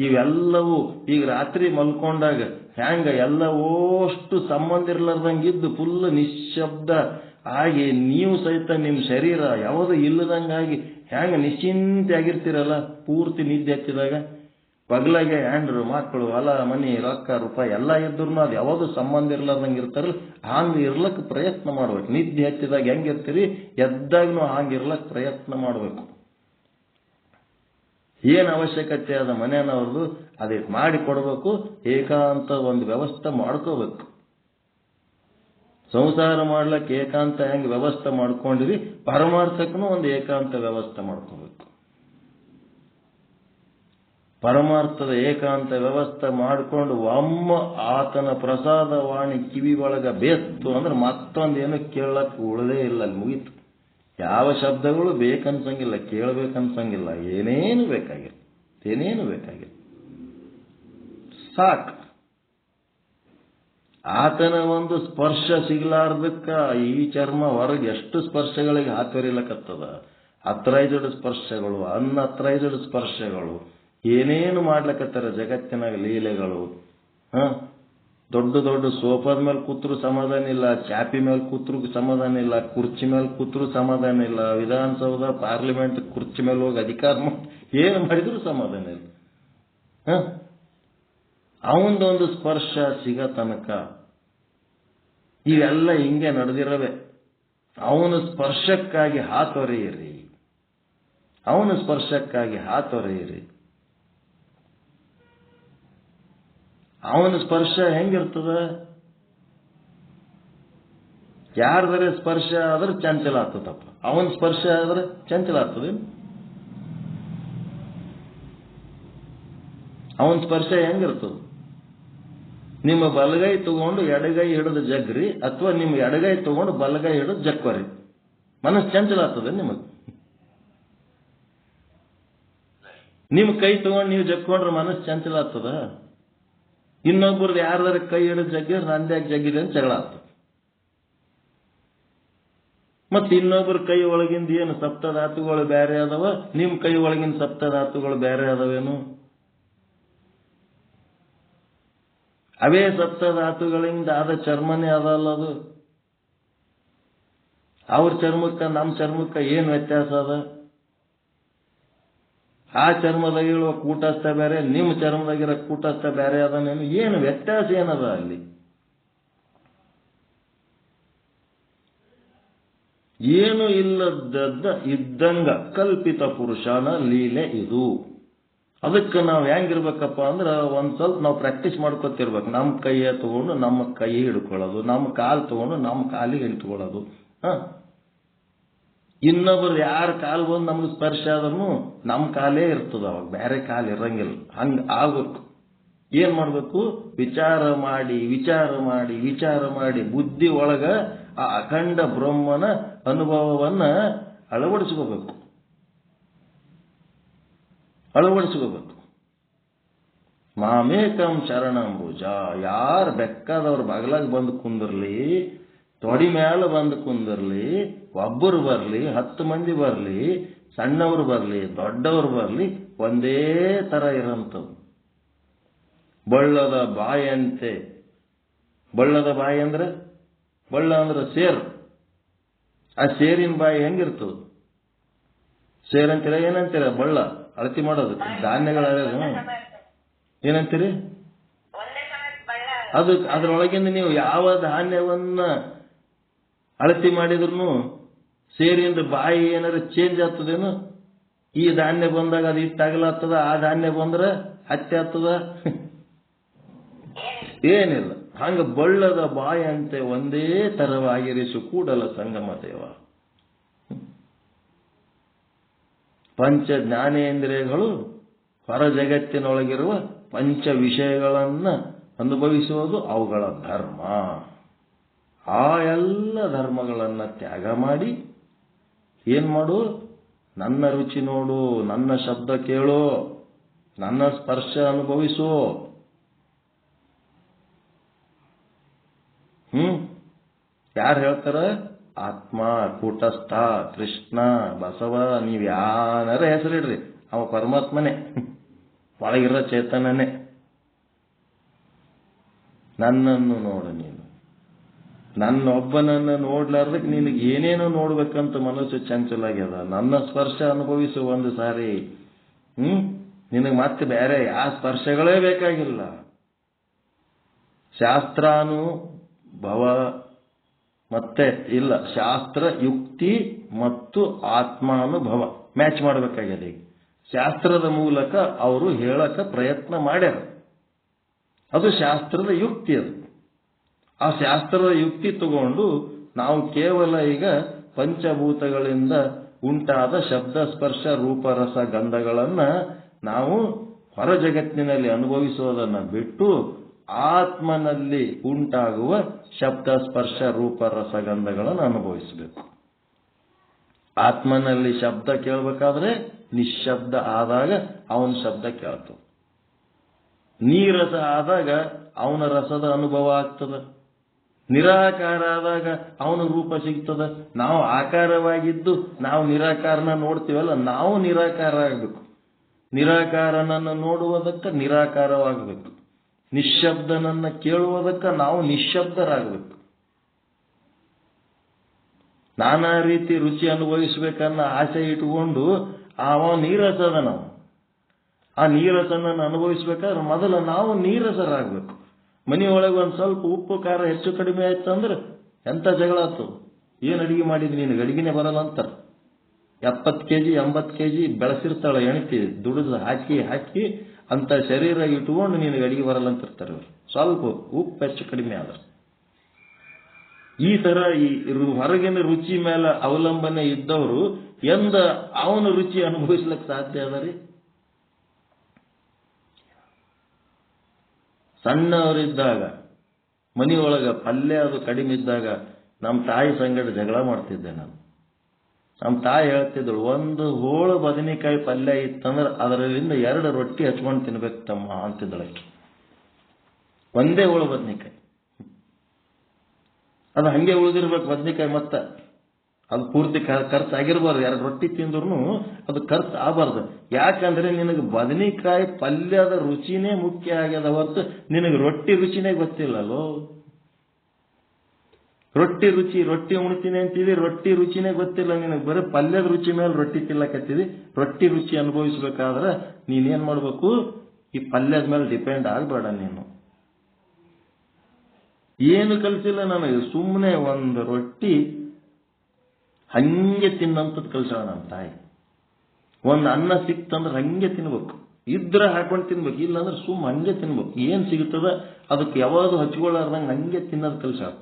ಇವೆಲ್ಲವೂ ಈಗ ರಾತ್ರಿ ಮಲ್ಕೊಂಡಾಗ ಹ್ಯಾಂಗ ಎಲ್ಲವೋಷ್ಟು ಸಂಬಂಧ ಇರ್ಲಾರ್ದಂಗಿದ್ದು ಫುಲ್ ನಿಶ್ಶಬ್ದ ಆಗಿ ನೀವು ಸಹಿತ ನಿಮ್ಮ ಶರೀರ ಯಾವುದು ಇಲ್ಲದಂಗಾಗಿ ಹ್ಯಾಂಗ ನಿಶ್ಚಿಂತೆ ಆಗಿರ್ತೀರಲ್ಲ ಪೂರ್ತಿ ನಿದ್ದೆ ಹಚ್ಚಿದಾಗ. ಪಗಲಾಗೆ ಹ್ಯಾಂಡ್ರು ಮಕ್ಕಳು ಹೊಲ ಮನಿ ರೊಕ್ಕ ರೂಪಾಯಿ ಎಲ್ಲ ಇದ್ರು ಅದು ಯಾವುದು ಸಂಬಂಧ ಇರ್ಲಾರ್ದಂಗೆ ಇರ್ತಾರಲ್ಲ ಹಂಗೆ ಇರ್ಲಕ್ಕೆ ಪ್ರಯತ್ನ ಮಾಡ್ಬೇಕು. ನಿದ್ದೆ ಹಚ್ಚಿದಾಗ ಹೆಂಗಿರ್ತೀರಿ ಎದ್ದಾಗ್ನೂ ಹಂಗಿರ್ಲಕ್ಕೆ ಪ್ರಯತ್ನ ಮಾಡಬೇಕು. ಏನು ಅವಶ್ಯಕತೆ ಅದ ಮನೆಯವ್ರದ್ದು ಅದೇ ಮಾಡಿ ಕೊಡಬೇಕು. ಏಕಾಂತ ಒಂದು ವ್ಯವಸ್ಥೆ ಮಾಡ್ಕೋಬೇಕು. ಸಂಸಾರ ಮಾಡ್ಲಿಕ್ಕೆ ಏಕಾಂತ ಹೆಂಗೆ ವ್ಯವಸ್ಥೆ ಮಾಡ್ಕೊಂಡಿರಿ, ಪರಮಾರ್ಥಕ್ಕೂ ಒಂದು ಏಕಾಂತ ವ್ಯವಸ್ಥೆ ಮಾಡ್ಕೋಬೇಕು. ಪರಮಾರ್ಥದ ಏಕಾಂತ ವ್ಯವಸ್ಥೆ ಮಾಡಿಕೊಂಡು ಒಮ್ಮ ಆತನ ಪ್ರಸಾದ ವಾಣಿ ಕಿವಿ ಒಳಗ ಬೇತ್ತು ಅಂದ್ರೆ ಮತ್ತೊಂದೇನು ಕೇಳಕ್ಕೆ ಉಳದೇ ಇಲ್ಲ. ಅಲ್ಲಿ ಮುಗೀತು. ಯಾವ ಶಬ್ದಗಳು ಬೇಕನ್ಸಂಗಿಲ್ಲ, ಕೇಳಬೇಕನ್ಸಂಗಿಲ್ಲ. ಏನೇನು ಬೇಕಾಗಿಲ್ಲ ಸಾಕು. ಆತನ ಒಂದು ಸ್ಪರ್ಶ ಸಿಗ್ಲಾರ್ದಕ್ಕ ಈ ಚರ್ಮ ಹೊರಗೆ ಎಷ್ಟು ಸ್ಪರ್ಶಗಳಿಗೆ ಹಾತೊರಿಲಕತ್ತದ. ಅತ್ರೈಸ್ಡ್ ಸ್ಪರ್ಶಗಳು, ಅನ್ಅತ್ರೈಸ್ಡ್ ಸ್ಪರ್ಶಗಳು, ಏನೇನು ಮಾಡ್ಲಕತ್ತಾರ ಜಗತ್ತಿನಾಗ ಲೀಲೆಗಳು. ದೊಡ್ಡ ದೊಡ್ಡ ಸೋಫಾದ ಮೇಲೆ ಕೂತ್ರು ಸಮಾಧಾನ ಇಲ್ಲ, ಚಾಪಿ ಮೇಲೆ ಕೂತ್ರು ಸಮಾಧಾನ ಇಲ್ಲ, ಕುರ್ಚಿ ಮೇಲೆ ಕೂತ್ರು ಸಮಾಧಾನ ಇಲ್ಲ, ವಿಧಾನಸೌಧ ಪಾರ್ಲಿಮೆಂಟ್ ಕುರ್ಚಿ ಮೇಲೆ ಹೋಗಿ ಅಧಿಕಾರ ಏನು ಮಾಡಿದ್ರು ಸಮಾಧಾನ ಇಲ್ಲ. ಅವನದೊಂದು ಸ್ಪರ್ಶ ಸಿಗ ತನಕ ಇವೆಲ್ಲ ಹಿಂಗೆ ನಡೆದಿರವೆ. ಅವನ ಸ್ಪರ್ಶಕ್ಕಾಗಿ ಹಾತೊರೆಯಿರಿ. ಅವನ ಸ್ಪರ್ಶ ಹೆಂಗಿರ್ತದ? ಯಾರ್ದರೆ ಸ್ಪರ್ಶ ಆದ್ರೆ ಚಂಚಲ ಆಗ್ತದಪ್ಪ. ಅವನ ಸ್ಪರ್ಶ ಆದ್ರೆ ಚಂಚಲ ಆಗ್ತದೆ. ಅವನ ಸ್ಪರ್ಶ ಹೆಂಗಿರ್ತದ? ನಿಮ್ಮ ಬಲಗೈ ತಗೊಂಡು ಎಡಗೈ ಹಿಡಿದು ಜಗ್ರಿ, ಅಥವಾ ನಿಮ್ಮ ಎಡಗೈ ತಗೊಂಡು ಬಲಗೈ ಹಿಡಿದು ಜಕ್ವರಿ. ಮನಸ್ಸು ಚಂಚಲ ಆಗ್ತದೆ ನಿಮಗೆ. ನಿಮ್ಮ ಕೈ ತಗೊಂಡು ನೀವು ಜಕ್ಕೊಂಡ್ರೆ ಮನಸ್ಸು ಚಂಚಲ ಆಗ್ತದ? ಇನ್ನೊಬ್ಬರದ್ದು ಯಾರ್ದಾರ ಕೈ ಹಿಡಿದು ಜಗ್ಗಿದ್ರೆ ನಂದ್ಯಾಕೆ ಜಗ್ಗಿದೆ ಅಂತ ಜಗಳ ಆಗ್ತದೆ. ಮತ್ತೆ ಇನ್ನೊಬ್ಬರ ಕೈ ಒಳಗಿಂದ ಏನು ಸಪ್ತಧಾತುಗಳು ಬೇರೆ ಅದಾವ, ನಿಮ್ ಕೈ ಒಳಗಿನ ಸಪ್ತಧಾತುಗಳು ಬೇರೆ ಅದಾವೇನು? ಅವೇ ಸಪ್ತಧಾತುಗಳಿಂದ ಆದ ಚರ್ಮನೇ ಅದಲ್ಲ ಅದು. ಅವ್ರ ಚರ್ಮಕ್ಕ ನಮ್ಮ ಚರ್ಮಕ್ಕ ಏನ್ ವ್ಯತ್ಯಾಸ ಅದ? ಆ ಚರ್ಮದಾಗಿರುವ ಕೂಟಸ್ಥ ಬೇರೆ, ನಿಮ್ಮ ಚರ್ಮದಾಗಿರೋ ಕೂಟಸ್ಥ ಬೇರೆ ಅದನೇನು? ಏನು ವ್ಯತ್ಯಾಸ ಏನದ ಅಲ್ಲಿ? ಏನು ಇಲ್ಲದದ್ದ ಇದ್ದಂಗ ಕಲ್ಪಿತ ಪುರುಷನ ಲೀಲೆ ಇದು. ಅದಕ್ಕೆ ನಾವು ಹೆಂಗಿರ್ಬೇಕಪ್ಪ ಅಂದ್ರೆ ಒಂದ್ ಸ್ವಲ್ಪ ನಾವು ಪ್ರಾಕ್ಟೀಸ್ ಮಾಡ್ಕೊತಿರ್ಬೇಕು. ನಮ್ಮ ಕೈಯ ತಗೊಂಡು ನಮ್ಮ ಕೈ ಹಿಡ್ಕೊಳ್ಳೋದು, ನಮ್ಮ ಕಾಲು ತಗೊಂಡು ನಮ್ಮ ಕಾಲಿಗೆ ಹಿಡ್ಕೊಳ್ಳೋದು. ಇನ್ನೊಬ್ರು ಯಾರ ಕಾಲು ಬಂದು ನಮ್ಗೆ ಸ್ಪರ್ಶ ಆದ್ರೂ ನಮ್ಮ ಕಾಲೇ ಇರ್ತದ, ಅವಾಗ ಬೇರೆ ಕಾಲು ಇರಂಗಿಲ್ಲ. ಹಂಗ ಆಗ್ಬೇಕು. ಏನ್ ಮಾಡ್ಬೇಕು? ವಿಚಾರ ಮಾಡಿ ವಿಚಾರ ಮಾಡಿ ವಿಚಾರ ಮಾಡಿ ಬುದ್ಧಿ ಒಳಗ ಆ ಅಖಂಡ ಬ್ರಹ್ಮನ ಅನುಭವವನ್ನ ಅಳವಡಿಸ್ಕೋಬೇಕು. ಮಾಮೇಕಂ ಶರಣಂಬುಜ. ಯಾರು ಬೆಕ್ಕಾದವ್ರ ಬಗಲಾಗ ಬಂದು ಕುಂದಿರ್ಲಿ, ತೊಡಿ ಮೇಲೆ ಬಂದು ಕುಂದಿರ್ಲಿ, ಒಬ್ಬರು ಬರ್ಲಿ 10 ಮಂದಿ ಬರ್ಲಿ, ಸಣ್ಣವ್ರು ಬರ್ಲಿ ದೊಡ್ಡವ್ರು ಬರ್ಲಿ, ಒಂದೇ ತರ ಇರಂಥದ್ದು. ಬಳ್ಳದ ಬಾಯಂತೆ. ಬಳ್ಳದ ಬಾಯಿ ಅಂದ್ರೆ ಬಳ್ಳ ಅಂದ್ರೆ ಸೇರು. ಆ ಸೇರಿನ ಬಾಯಿ ಹೆಂಗಿರ್ತದ? ಸೇರಂತೀರ ಏನಂತೀರ? ಬಳ್ಳ ಅಳತಿ ಮಾಡೋದು ಧಾನ್ಯಗಳ ಏನಂತೀರಿ? ಅದು ಅದ್ರೊಳಗಿಂದ ನೀವು ಯಾವ ಧಾನ್ಯವನ್ನ ಅಳತಿ ಮಾಡಿದ್ರು ಸೇರಿಂದ ಬಾಯಿ ಏನಾದ್ರು ಚೇಂಜ್ ಆಗ್ತದೇನು? ಈ ಧಾನ್ಯ ಬಂದಾಗ ಅದು ಇಟ್ಟಾಗಲಾಗ್ತದ, ಆ ಧಾನ್ಯ ಬಂದ್ರೆ ಹತ್ತಿ ಆಗ್ತದ? ಏನಿಲ್ಲ. ಹಂಗ ಬಳ್ಳದ ಬಾಯಂತೆ ಒಂದೇ ತರವಾಗಿರಿಸು ಕೂಡಲ ಸಂಗಮ ದೇವ. ಪಂಚ ಜ್ಞಾನೇಂದ್ರಿಯಗಳು ಹೊರ ಜಗತ್ತಿನೊಳಗಿರುವ ಪಂಚ ವಿಷಯಗಳನ್ನ ಅನುಭವಿಸುವುದು ಅವುಗಳ ಧರ್ಮ. ಆ ಎಲ್ಲ ಧರ್ಮಗಳನ್ನ ತ್ಯಾಗ ಮಾಡಿ ಏನ್ ಮಾಡು? ನನ್ನ ರುಚಿ ನೋಡು, ನನ್ನ ಶಬ್ದ ಕೇಳು, ನನ್ನ ಸ್ಪರ್ಶ ಅನುಭವಿಸು. ಯಾರು ಹೇಳ್ತಾರ? ಆತ್ಮ, ಕೂಟಸ್ಥ, ಕೃಷ್ಣ, ಬಸವ, ನೀವ್ ಯಾರ ಹೆಸರಿಡ್ರಿ, ಅವ ಪರಮಾತ್ಮನೇ, ಒಳಗಿರೋ ಚೇತನನೇ. ನನ್ನನ್ನು ನೋಡು ನೀನು. ನನ್ನೊಬ್ಬನನ್ನ ನೋಡ್ಲಾರ್ದಕ್ಕೆ ನಿನಗೆ ಏನೇನೋ ನೋಡ್ಬೇಕಂತ ಮನಸ್ಸು ಚಂಚಲಾಗ್ಯದ. ನನ್ನ ಸ್ಪರ್ಶ ಅನುಭವಿಸು ಒಂದು ಸಾರಿ. ನಿನಗೆ ಮತ್ತೆ ಬೇರೆ ಯಾವ ಸ್ಪರ್ಶಗಳೇ ಬೇಕಾಗಿಲ್ಲ. ಶಾಸ್ತ್ರಾನುಭವ ಮತ್ತೆ ಇಲ್ಲ, ಶಾಸ್ತ್ರ ಯುಕ್ತಿ ಮತ್ತು ಆತ್ಮಾನುಭವ ಮ್ಯಾಚ್ ಮಾಡಬೇಕಾಗಿದೆ. ಶಾಸ್ತ್ರದ ಮೂಲಕ ಅವರು ಹೇಳಕ ಪ್ರಯತ್ನ ಮಾಡ್ಯಾರ, ಅದು ಶಾಸ್ತ್ರದ ಯುಕ್ತಿ. ಅದು ಆ ಶಾಸ್ತ್ರದ ಯುಕ್ತಿ ತಗೊಂಡು ನಾವು ಕೇವಲ ಈಗ ಪಂಚಭೂತಗಳಿಂದ ಉಂಟಾದ ಶಬ್ದ ಸ್ಪರ್ಶ ರೂಪರಸ ಗಂಧಗಳನ್ನ ನಾವು ಹೊರ ಜಗತ್ತಿನಲ್ಲಿ ಅನುಭವಿಸೋದನ್ನ ಬಿಟ್ಟು ಆತ್ಮನಲ್ಲಿ ಉಂಟಾಗುವ ಶಬ್ದ ಸ್ಪರ್ಶ ರೂಪ ರಸಗಂಧಗಳನ್ನು ಅನುಭವಿಸಬೇಕು. ಆತ್ಮನಲ್ಲಿ ಶಬ್ದ ಕೇಳಬೇಕಾದ್ರೆ ನಿಶ್ಶಬ್ದ ಆದಾಗ ಅವನ ಶಬ್ದ ಕೇಳ್ತದೆ. ನೀರಸ ಆದಾಗ ಅವನ ರಸದ ಅನುಭವ ಆಗ್ತದ. ನಿರಾಕಾರ ಆದಾಗ ಅವನ ರೂಪ ಸಿಗ್ತದ. ನಾವು ಆಕಾರವಾಗಿದ್ದು ನಾವು ನಿರಾಕಾರನ ನೋಡ್ತೀವಲ್ಲ, ನಾವು ನಿರಾಕಾರ ಆಗಬೇಕು. ನಿರಾಕಾರನನ್ನು ನೋಡುವುದಕ್ಕೆ ನಿರಾಕಾರವಾಗಬೇಕು. ನಿಶ್ಶಬ್ದನನ್ನ ಕೇಳುವುದಕ್ಕೆ ನಾವು ನಿಶ್ಶಬ್ದರಾಗಬೇಕು. ನಾನಾ ರೀತಿ ರುಚಿ ಅನುಭವಿಸಬೇಕನ್ನ ಆಸೆ ಇಟ್ಟುಕೊಂಡು ಅವ ನೀರಸದ. ನಾವು ಆ ನೀರಸನನ್ನು ಅನುಭವಿಸ್ಬೇಕಾದ್ರೆ ಮೊದಲು ನಾವು ನೀರಸರಾಗಬೇಕು. ಮನೆಯೊಳಗೆ ಒಂದು ಸ್ವಲ್ಪ ಉಪ್ಪು ಖಾರ ಹೆಚ್ಚು ಕಡಿಮೆ ಆಯ್ತಂದ್ರೆ ಎಂತ ಜಗಳ ಆಯ್ತು. ಏನು ಅಡಿಗೆ ಮಾಡಿದ್ವಿ, ನಿನಗೆ ಅಡಿಗೆನೆ ಬರಲ್ಲ ಅಂತಾರೆ. 70 kg 80 kg ಬೆಳೆಸಿರ್ತಾಳೆ ಹೆಣ್ತಿ, ದುಡಿದು ಹಾಕಿ ಹಾಕಿ ಅಂತ ಶರೀರ ಇಟ್ಕೊಂಡು ನಿನಗೆ ಅಡಿಗೆ ಬರಲ್ಲ ಅಂತಿರ್ತಾರೆ ಅವರು. ಸ್ವಲ್ಪ ಉಪ್ಪು ಹೆಚ್ಚು ಕಡಿಮೆ ಆದ್ರೆ ಈ ತರ ಈ ಹೊರಗಿನ ರುಚಿ ಮೇಲೆ ಅವಲಂಬನೆ ಇದ್ದವರು ಎಂದ ಅವನ ರುಚಿ ಅನುಭವಿಸ್ಲಿಕ್ಕೆ ಸಾಧ್ಯ ಅದ ರೀ? ಸಣ್ಣವರಿದ್ದಾಗ ಮನೆಯೊಳಗ ಪಲ್ಯ ಅದು ಕಡಿಮೆ ಇದ್ದಾಗ ನಮ್ಮ ತಾಯಿ ಸಂಗಡ ಜಗಳ ಮಾಡ್ತಿದ್ದೆ ನಾನು. ನಮ್ಮ ತಾಯಿ ಹೇಳ್ತಿದ್ದಳು, ಒಂದು ಹೋಳು ಬದನೆಕಾಯಿ ಪಲ್ಯ ಇತ್ತಂದ್ರೆ ಅದರಿಂದ 2 ರೊಟ್ಟಿ ಹಚ್ಕೊಂಡು ತಿನ್ಬೇಕು ತಮ್ಮ ಅಂತಿದ್ದಳಕ್ಕೆ. ಒಂದೇ ಹೋಳು ಬದನೆಕಾಯಿ, ಅದು ಹಂಗೆ ಉಳಿದಿರ್ಬೇಕು ಬದನೆಕಾಯಿ. ಮತ್ತ ಅದು ಪೂರ್ತಿ ಖರ್ಚು ಆಗಿರ್ಬಾರ್ದು. 2 ರೊಟ್ಟಿ ತಿಂದ್ರು ಅದು ಖರ್ಚು ಆಗಬಾರ್ದು. ಯಾಕಂದ್ರೆ ನಿನಗೆ ಬದನೆಕಾಯಿ ಪಲ್ಯದ ರುಚಿನೇ ಮುಖ್ಯ ಆಗ್ಯದ ಹೊರತು ನಿನಗೆ ರೊಟ್ಟಿ ರುಚಿನೇ ಗೊತ್ತಿಲ್ಲಲ್ಲೋ. ರೊಟ್ಟಿ ರುಚಿ, ರೊಟ್ಟಿ ಉಣ್ತೀನಿ ಅಂತಿದಿ, ರೊಟ್ಟಿ ರುಚಿನೇ ಗೊತ್ತಿಲ್ಲ ನಿನಗೆ. ಬರೀ ಪಲ್ಯದ ರುಚಿ ಮೇಲೆ ರೊಟ್ಟಿ ತಿಲ್ಲಕತ್ತಿದಿ. ರೊಟ್ಟಿ ರುಚಿ ಅನುಭವಿಸ್ಬೇಕಾದ್ರೆ ನೀನೇನ್ ಮಾಡ್ಬೇಕು, ಈ ಪಲ್ಯದ ಮೇಲೆ ಡಿಪೆಂಡ್ ಆಗಬೇಡ. ನೀನು ಏನು ಕಲಿಸಿಲ್ಲ ನನಗೆ, ಸುಮ್ಮನೆ ಒಂದು ರೊಟ್ಟಿ ಹಂಗೆ ತಿನ್ನಂತದ್ ಕಲ್ಸಾಳ ನಮ್ಮ ತಾಯಿ. ಒಂದು ಅನ್ನ ಸಿಕ್ತಂದ್ರೆ ಹಂಗೆ ತಿನ್ಬೇಕು, ಇದ್ರೆ ಹಾಕೊಂಡು ತಿನ್ಬೇಕು, ಇಲ್ಲಾಂದ್ರೆ ಹಂಗೆ ತಿನ್ಬೇಕು. ಏನ್ ಸಿಗುತ್ತದ ಅದಕ್ಕೆ ಯಾವಾಗ ಹಚ್ಕೊಳ್ಳಾರ್ದಂಗೆ ಹಂಗೆ ತಿನ್ನೋದು ಕಲ್ಸಾಳ.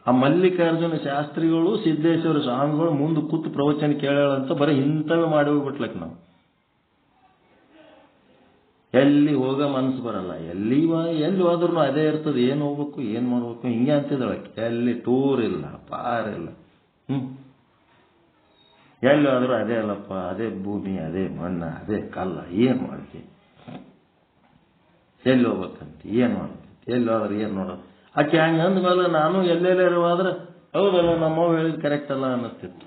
ಆ ಮಲ್ಲಿಕಾರ್ಜುನ ಶಾಸ್ತ್ರಿಗಳು, ಸಿದ್ದೇಶ್ವರ ಸ್ವಾಮಿಗಳು ಮುಂದೆ ಕೂತು ಪ್ರವಚನ ಕೇಳಂತ ಬರೀ ಇಂಥವೇ ಮಾಡಿ ಹೋಗ್ಬಿಟ್ಲಕ್ ನಾವು. ಎಲ್ಲಿ ಹೋಗ ಮನಸ್ಸು ಬರಲ್ಲ, ಎಲ್ಲಿ ಹೋದ್ರೂ ಅದೇ ಇರ್ತದೆ. ಏನ್ ಹೋಗ್ಬೇಕು, ಏನ್ ಮಾಡ್ಬೇಕು ಹಿಂಗೆ ಅಂತಿದ್ದಳಕ್ಕೆ. ಎಲ್ಲಿ ಟೂರ್ ಇಲ್ಲ, ಪಾರ್ ಇಲ್ಲ. ಎಲ್ಲಿ ಹೋದ್ರೂ ಅದೇ ಅಲ್ಲಪ್ಪ, ಅದೇ ಭೂಮಿ, ಅದೇ ಮಣ್ಣ, ಅದೇ ಕಲ್ಲ. ಏನ್ ಮಾಡ್ತಿ, ಎಲ್ಲಿ ಹೋಗ್ಬೇಕಂತ, ಏನ್ ಮಾಡ್ಬೇಕು, ಎಲ್ಲಿ ಹೋದ್ರೆ ಏನ್ ನೋಡೋದು. ಆಕೆ ಹಂಗ ಅಂದ್ಮೇಲೆ ನಾನು ಎಲ್ಲೆಲ್ಲರೂ ಹೋದ್ರೆ ಹೌದಲ್ಲ ನಮ್ಮವ್ ಹೇಳಿದ್ ಕರೆಕ್ಟ್ ಅಲ್ಲ ಅನ್ನಿಸ್ತಿತ್ತು.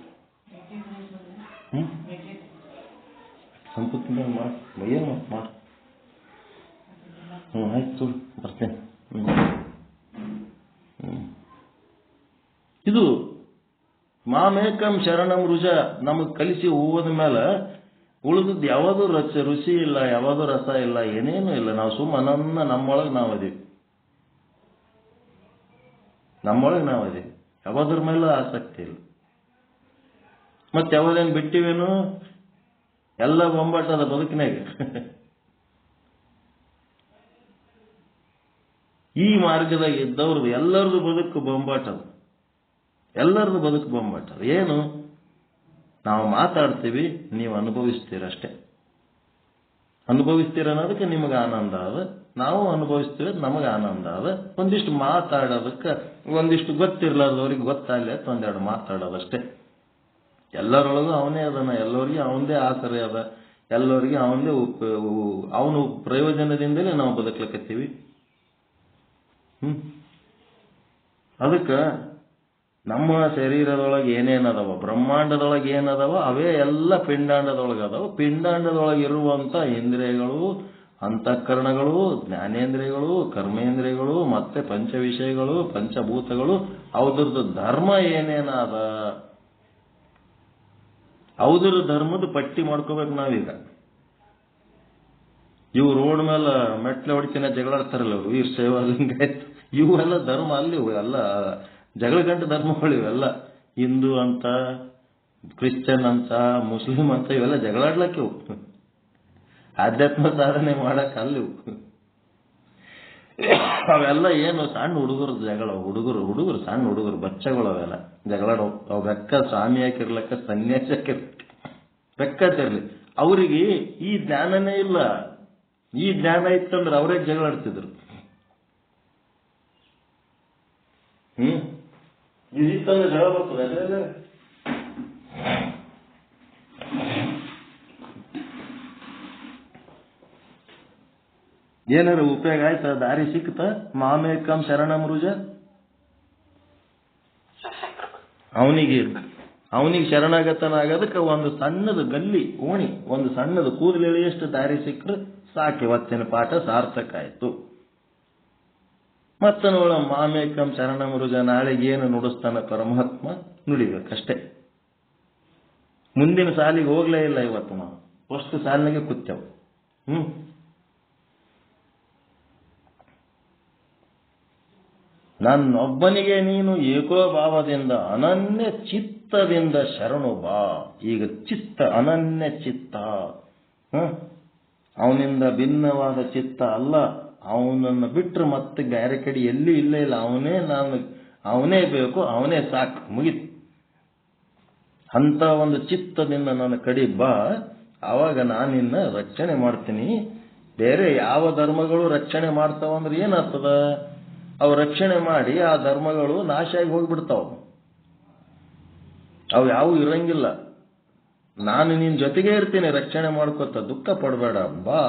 ಸಂಪತ್ತಿನ ಏನು ಮಾಡ ಆಯ್ತು ಬರ್ತೇನೆ. ಇದು ಮಾಮೇಕಂ ಶರಣಂ ರುಜ ನಮಗ್ ಕಲಿಸಿ ಹೋದ ಮೇಲೆ ಉಳಿದದ್ದು ಯಾವುದು ರುಚಿ ಇಲ್ಲ, ಯಾವುದು ರಸ ಇಲ್ಲ, ಏನೇನು ಇಲ್ಲ. ನಾವು ಸುಮ್ಮನೆ ನಮ್ಮೊಳಗೆ ನಾವು ಅದೀವಿ, ಯಾವ್ದ್ರ ಮೇಲೂ ಆಸಕ್ತಿ ಇಲ್ಲ. ಮತ್ತೆ ಯಾವ್ದೇನು ಬಿಟ್ಟಿವೇನು, ಎಲ್ಲ ಬೊಂಬಾಟದ ಬದುಕಿನಾಗ. ಈ ಮಾರ್ಗದಾಗ ಇದ್ದವ್ರದ್ದು ಎಲ್ಲರದು ಬದುಕು ಬೊಂಬಾಟದ, ಏನು ನಾವು ಮಾತಾಡ್ತೀವಿ, ನೀವು ಅನುಭವಿಸ್ತೀರಷ್ಟೇ. ಅನ್ನೋದಕ್ಕೆ ನಿಮಗೆ ಆನಂದ ಅದ, ನಾವು ಅನುಭವಿಸ್ತೀವಿ, ನಮಗೆ ಆನಂದ ಅದ. ಒಂದಿಷ್ಟು ಮಾತಾಡೋದಕ್ಕೆ ಒಂದಿಷ್ಟು ಗೊತ್ತಿರ್ಲಾರ್ದವ್ರಿಗೆ ಗೊತ್ತಾಗಲಿ ಅಂತ ಒಂದೆರಡು ಮಾತಾಡೋದಷ್ಟೇ. ಎಲ್ಲರೊಳಗೂ ಅವನೇ ಅದನ, ಎಲ್ಲರಿಗೂ ಅವನದೇ ಆಸರೆ ಅದ, ಎಲ್ಲರಿಗೆ ಅವನದೇ ಅವನು ಪ್ರಯೋಜನದಿಂದಲೇ ನಾವು ಬದುಕಲಿಕ್ಕತ್ತೀವಿ. ಅದಕ್ಕೆ ನಮ್ಮ ಶರೀರದೊಳಗೆ ಏನೇನದವ, ಬ್ರಹ್ಮಾಂಡದೊಳಗೆ ಏನದವ ಅವೇ ಎಲ್ಲ ಪಿಂಡಾಂಡದೊಳಗೆ ಅದಾವ. ಪಿಂಡಾಂಡದೊಳಗೆ ಇರುವಂತ ಇಂದ್ರಿಯಗಳು, ಅಂತಃಕರಣಗಳು, ಜ್ಞಾನೇಂದ್ರಿಯಗಳು, ಕರ್ಮೇಂದ್ರಿಯಗಳು, ಮತ್ತೆ ಪಂಚವಿಷಯಗಳು, ಪಂಚಭೂತಗಳು, ಅವ್ರದ್ದು ಧರ್ಮ ಏನೇನದ, ಅವ್ರ ಧರ್ಮದ ಪಟ್ಟಿ ಮಾಡ್ಕೋಬೇಕು ನಾವೀಗ. ಇವು ರೋಡ್ ಮೇಲೆ ಮೆಟ್ಲೆ ಹೊಡಿತಿನ ಜಗಳಾಡ್ತಾರಲ್ಲ ಅವರು, ವೀರ್ ಶೈವ ಲಿಂಗಾಯತ್, ಇವೆಲ್ಲ ಧರ್ಮ ಅಲ್ಲಿ, ಎಲ್ಲ ಜಗಳ ಗಂಟೆ ಧರ್ಮಗಳು ಇವೆಲ್ಲ. ಹಿಂದೂ ಅಂತ, ಕ್ರಿಶ್ಚಿಯನ್ ಅಂತ, ಮುಸ್ಲಿಂ ಅಂತ, ಇವೆಲ್ಲ ಜಗಳಾಡ್ಲಕ್ಕೆ ಇವು. ಆಧ್ಯಾತ್ಮ ಸಾಧನೆ ಮಾಡಕ್ ಅಲ್ಲಿ ಅವೆಲ್ಲ ಏನು ಸಣ್ಣ ಹುಡುಗರು ಜಗಳ, ಹುಡುಗರು ಸಣ್ಣ ಹುಡುಗರು ಬಚ್ಚಗಳು ಅವೆಲ್ಲ ಜಗಳಾಡೋ. ಅವ್ ಬೆಕ್ಕ ಸ್ವಾಮಿ ಹಾಕಿರ್ಲಕ್ಕ, ಸನ್ಯಾಸಿ ಹಾಕಿರ್ಲಕ್ಕ, ಬೆಕ್ಕತ್ತಿರ್ಲಿ. ಅವರಿಗೆ ಈ ಜ್ಞಾನನೇ ಇಲ್ಲ. ಈ ಜ್ಞಾನ ಇತ್ತಂದ್ರೆ ಅವರೇ ಜಗಳಾಡ್ತಿದ್ರು. ಇದಿತ್ತಂದ್ರೆ ಜಗಳ ಬರ್ತದೆ. ಏನಾರ ಉಪಯೋಗ ಆಯ್ತಾ, ದಾರಿ ಸಿಕ್ತ? ಮಾಮೇಕಂ ಶರಣಂ ರುಜ ಅವನಿಗೆ ಶರಣಾಗತನಾಗೋದಕ್ಕೆ ಒಂದು ಸಣ್ಣದು ಗಲ್ಲಿ ಓಣಿ, ಒಂದು ಸಣ್ಣದು ಕೂದಲೆಳೆಯಷ್ಟು ದಾರಿ ಸಿಕ್ಕರೆ ಸಾಕೆ, ಇವತ್ತಿನ ಪಾಠ ಸಾರ್ಥಕ ಆಯ್ತು. ಮತ್ತೆ ನೋಡ ಮಾಮೇಕಂ ಶರಣಂ ರುಜ, ನಾಳೆಗೆ ಏನು ನುಡಿಸ್ತಾನ ಪರಮಾತ್ಮ ನುಡಿಬೇಕಷ್ಟೇ. ಮುಂದಿನ ಸಾಲಿಗೆ ಹೋಗ್ಲೇ ಇಲ್ಲ ಇವತ್ತು ನಾವು, ಫಸ್ಟ್ ಸಾಲಿನಾಗೆ ಕೂತೇವು. ನನ್ನೊಬ್ಬನಿಗೆ ನೀನು ಏಕೋಭಾವದಿಂದ ಅನನ್ಯ ಚಿತ್ತದಿಂದ ಶರಣು ಬಾ. ಈಗ ಚಿತ್ತ, ಅನನ್ಯ ಚಿತ್ತ, ಅವನಿಂದ ಭಿನ್ನವಾದ ಚಿತ್ತ ಅಲ್ಲ. ಅವನನ್ನು ಬಿಟ್ಟರೆ ಮತ್ತೆ ಬೇರೆ ಕಡೆ ಎಲ್ಲಿ ಇಲ್ಲ. ಅವನೇ ಬೇಕು, ಅವನೇ ಸಾಕು, ಮುಗಿತು. ಅಂತ ಒಂದು ಚಿತ್ತದಿಂದ ನನ್ನ ಕಡೆ ಬಾ, ಆವಾಗ ನಾನು ನಿನ್ನ ರಕ್ಷಣೆ ಮಾಡ್ತೀನಿ. ಬೇರೆ ಯಾವ ಧರ್ಮಗಳು ರಕ್ಷಣೆ ಮಾಡ್ತಾವಂದ್ರೆ ಏನಾಗ್ತದ, ಅವು ರಕ್ಷಣೆ ಮಾಡಿ ಆ ಧರ್ಮಗಳು ನಾಶ ಆಗಿ ಹೋಗ್ಬಿಡ್ತಾವ. ಅವು ಯಾವು ಇರಂಗಿಲ್ಲ. ನಾನು ನಿನ್ ಜೊತೆಗೆ ಇರ್ತೀನಿ, ರಕ್ಷಣೆ ಮಾಡ್ಕೊತ, ದುಃಖ ಪಡಬೇಡ ಬಾ.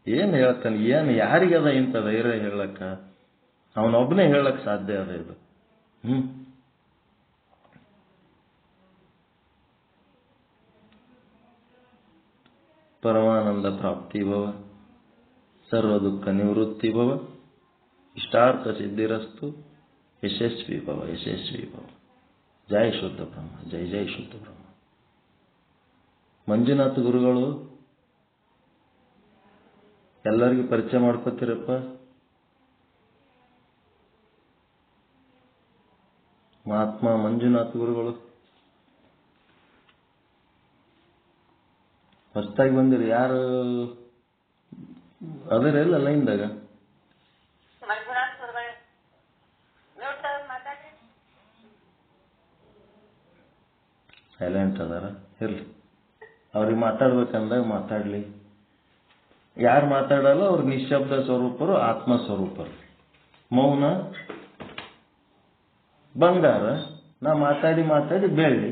ಏನ್ ಹೇಳ್ತಾನೆ, ಏನ್ ಯಾರಿಗದ ಇಂಥ ಧೈರ್ಯ ಹೇಳಕ್ಕ? ಅವನೊಬ್ಬನೇ ಹೇಳಕ್ ಸಾಧ್ಯ ಅದ ಇದು. ಪರಮಾನಂದ ಪ್ರಾಪ್ತಿ ಭವ, ಸರ್ವ ದುಃಖ ನಿವೃತ್ತಿ ಭವ, ಇಷ್ಟಾರ್ಥ ಸಿದ್ಧಿರಸ್ತು, ಯಶಸ್ವಿ ಭವ, ಯಶಸ್ವಿ ಭವ. ಜೈ ಶುದ್ಧ ಬ್ರಹ್ಮ, ಜೈ ಜೈ ಶುದ್ಧ ಬ್ರಹ್ಮ. ಮಂಜುನಾಥ ಗುರುಗಳು ಎಲ್ಲರಿಗೂ ಪರಿಚಯ ಮಾಡ್ಕೋತೀರಪ್ಪ. ಮಹಾತ್ಮ ಮಂಜುನಾಥ ಗುರುಗಳು ಹೊಸದಾಗಿ ಬಂದಿರಿ. ಯಾರು ಅದರೆಲ್ಲ ಲೈನ್ದಾಗ? ಸೈಲೆಂಟ್ ಅದಾರ, ಇರ್ಲಿ. ಅವ್ರಿಗೆ ಮಾತಾಡ್ಬೇಕಂದಾಗ ಮಾತಾಡ್ಲಿ. ಯಾರು ಮಾತಾಡಲ್ಲ ಅವ್ರು ನಿಶಬ್ದ ಸ್ವರೂಪರು, ಆತ್ಮ ಸ್ವರೂಪರು. ಮೌನ ಬಂಗಾರ. ನಾ ಮಾತಾಡಿ ಮಾತಾಡಿ ಬೆಳ್ಳಿ.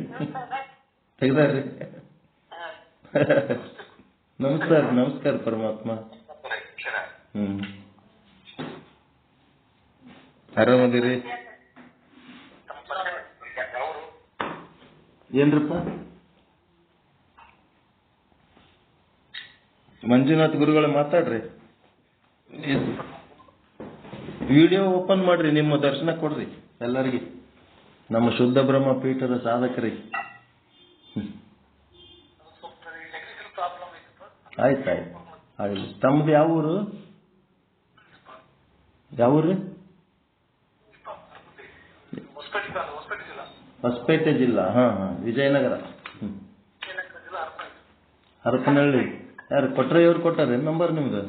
ತೆಗ್ದಾರ್ರಿ. ನಮಸ್ಕಾರ, ನಮಸ್ಕಾರ ಪರಮಾತ್ಮ. ಆರಾಮದಿರಿ? ಏನ್ರಪ್ಪ? ಮಂಜುನಾಥ್ ಗುರುಗಳು ಮಾತಾಡ್ರಿ. ವಿಡಿಯೋ ಓಪನ್ ಮಾಡ್ರಿ, ನಿಮ್ಮ ದರ್ಶನ ಕೊಡ್ರಿ ಎಲ್ಲರಿಗೆ, ನಮ್ಮ ಶುದ್ಧ ಬ್ರಹ್ಮ ಪೀಠದ ಸಾಧಕರಿಗೆ. ಆಯ್ತಾಯ್ತು, ಆಗಲಿ. ತಮ್ಮದು ಯಾವ ಊರು? ಯಾವ ಊರು? ಹೊಸಪೇಟೆ ಜಿಲ್ಲಾ. ವಿಜಯನಗರ. ಹರಪನಹಳ್ಳಿ. ಯಾರು ಕೊಟ್ರೆಯವ್ರು ಕೊಟ್ಟಾರೆ ನಂಬರ್ ನಿಮ್ದು?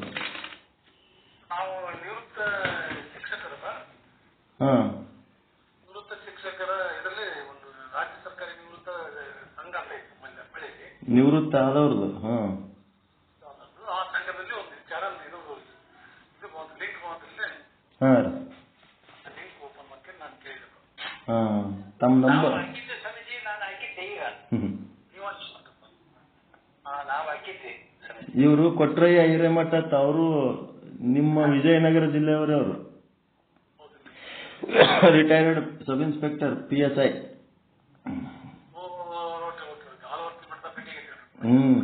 ನಿವೃತ್ತ ಆದವ್ರದ್ದು. ತಮ್ಮ ನಂಬರ್ ಇವರು ಕೊಟ್ರಯ್ಯ ಹಿರೇಮಠ, ಅವರು ನಿಮ್ಮ ವಿಜಯನಗರ ಜಿಲ್ಲೆಯವರೇ. ಅವರು ರಿಟೈರ್ಡ್ ಸಬ್ ಇನ್ಸ್ಪೆಕ್ಟರ್ PSI.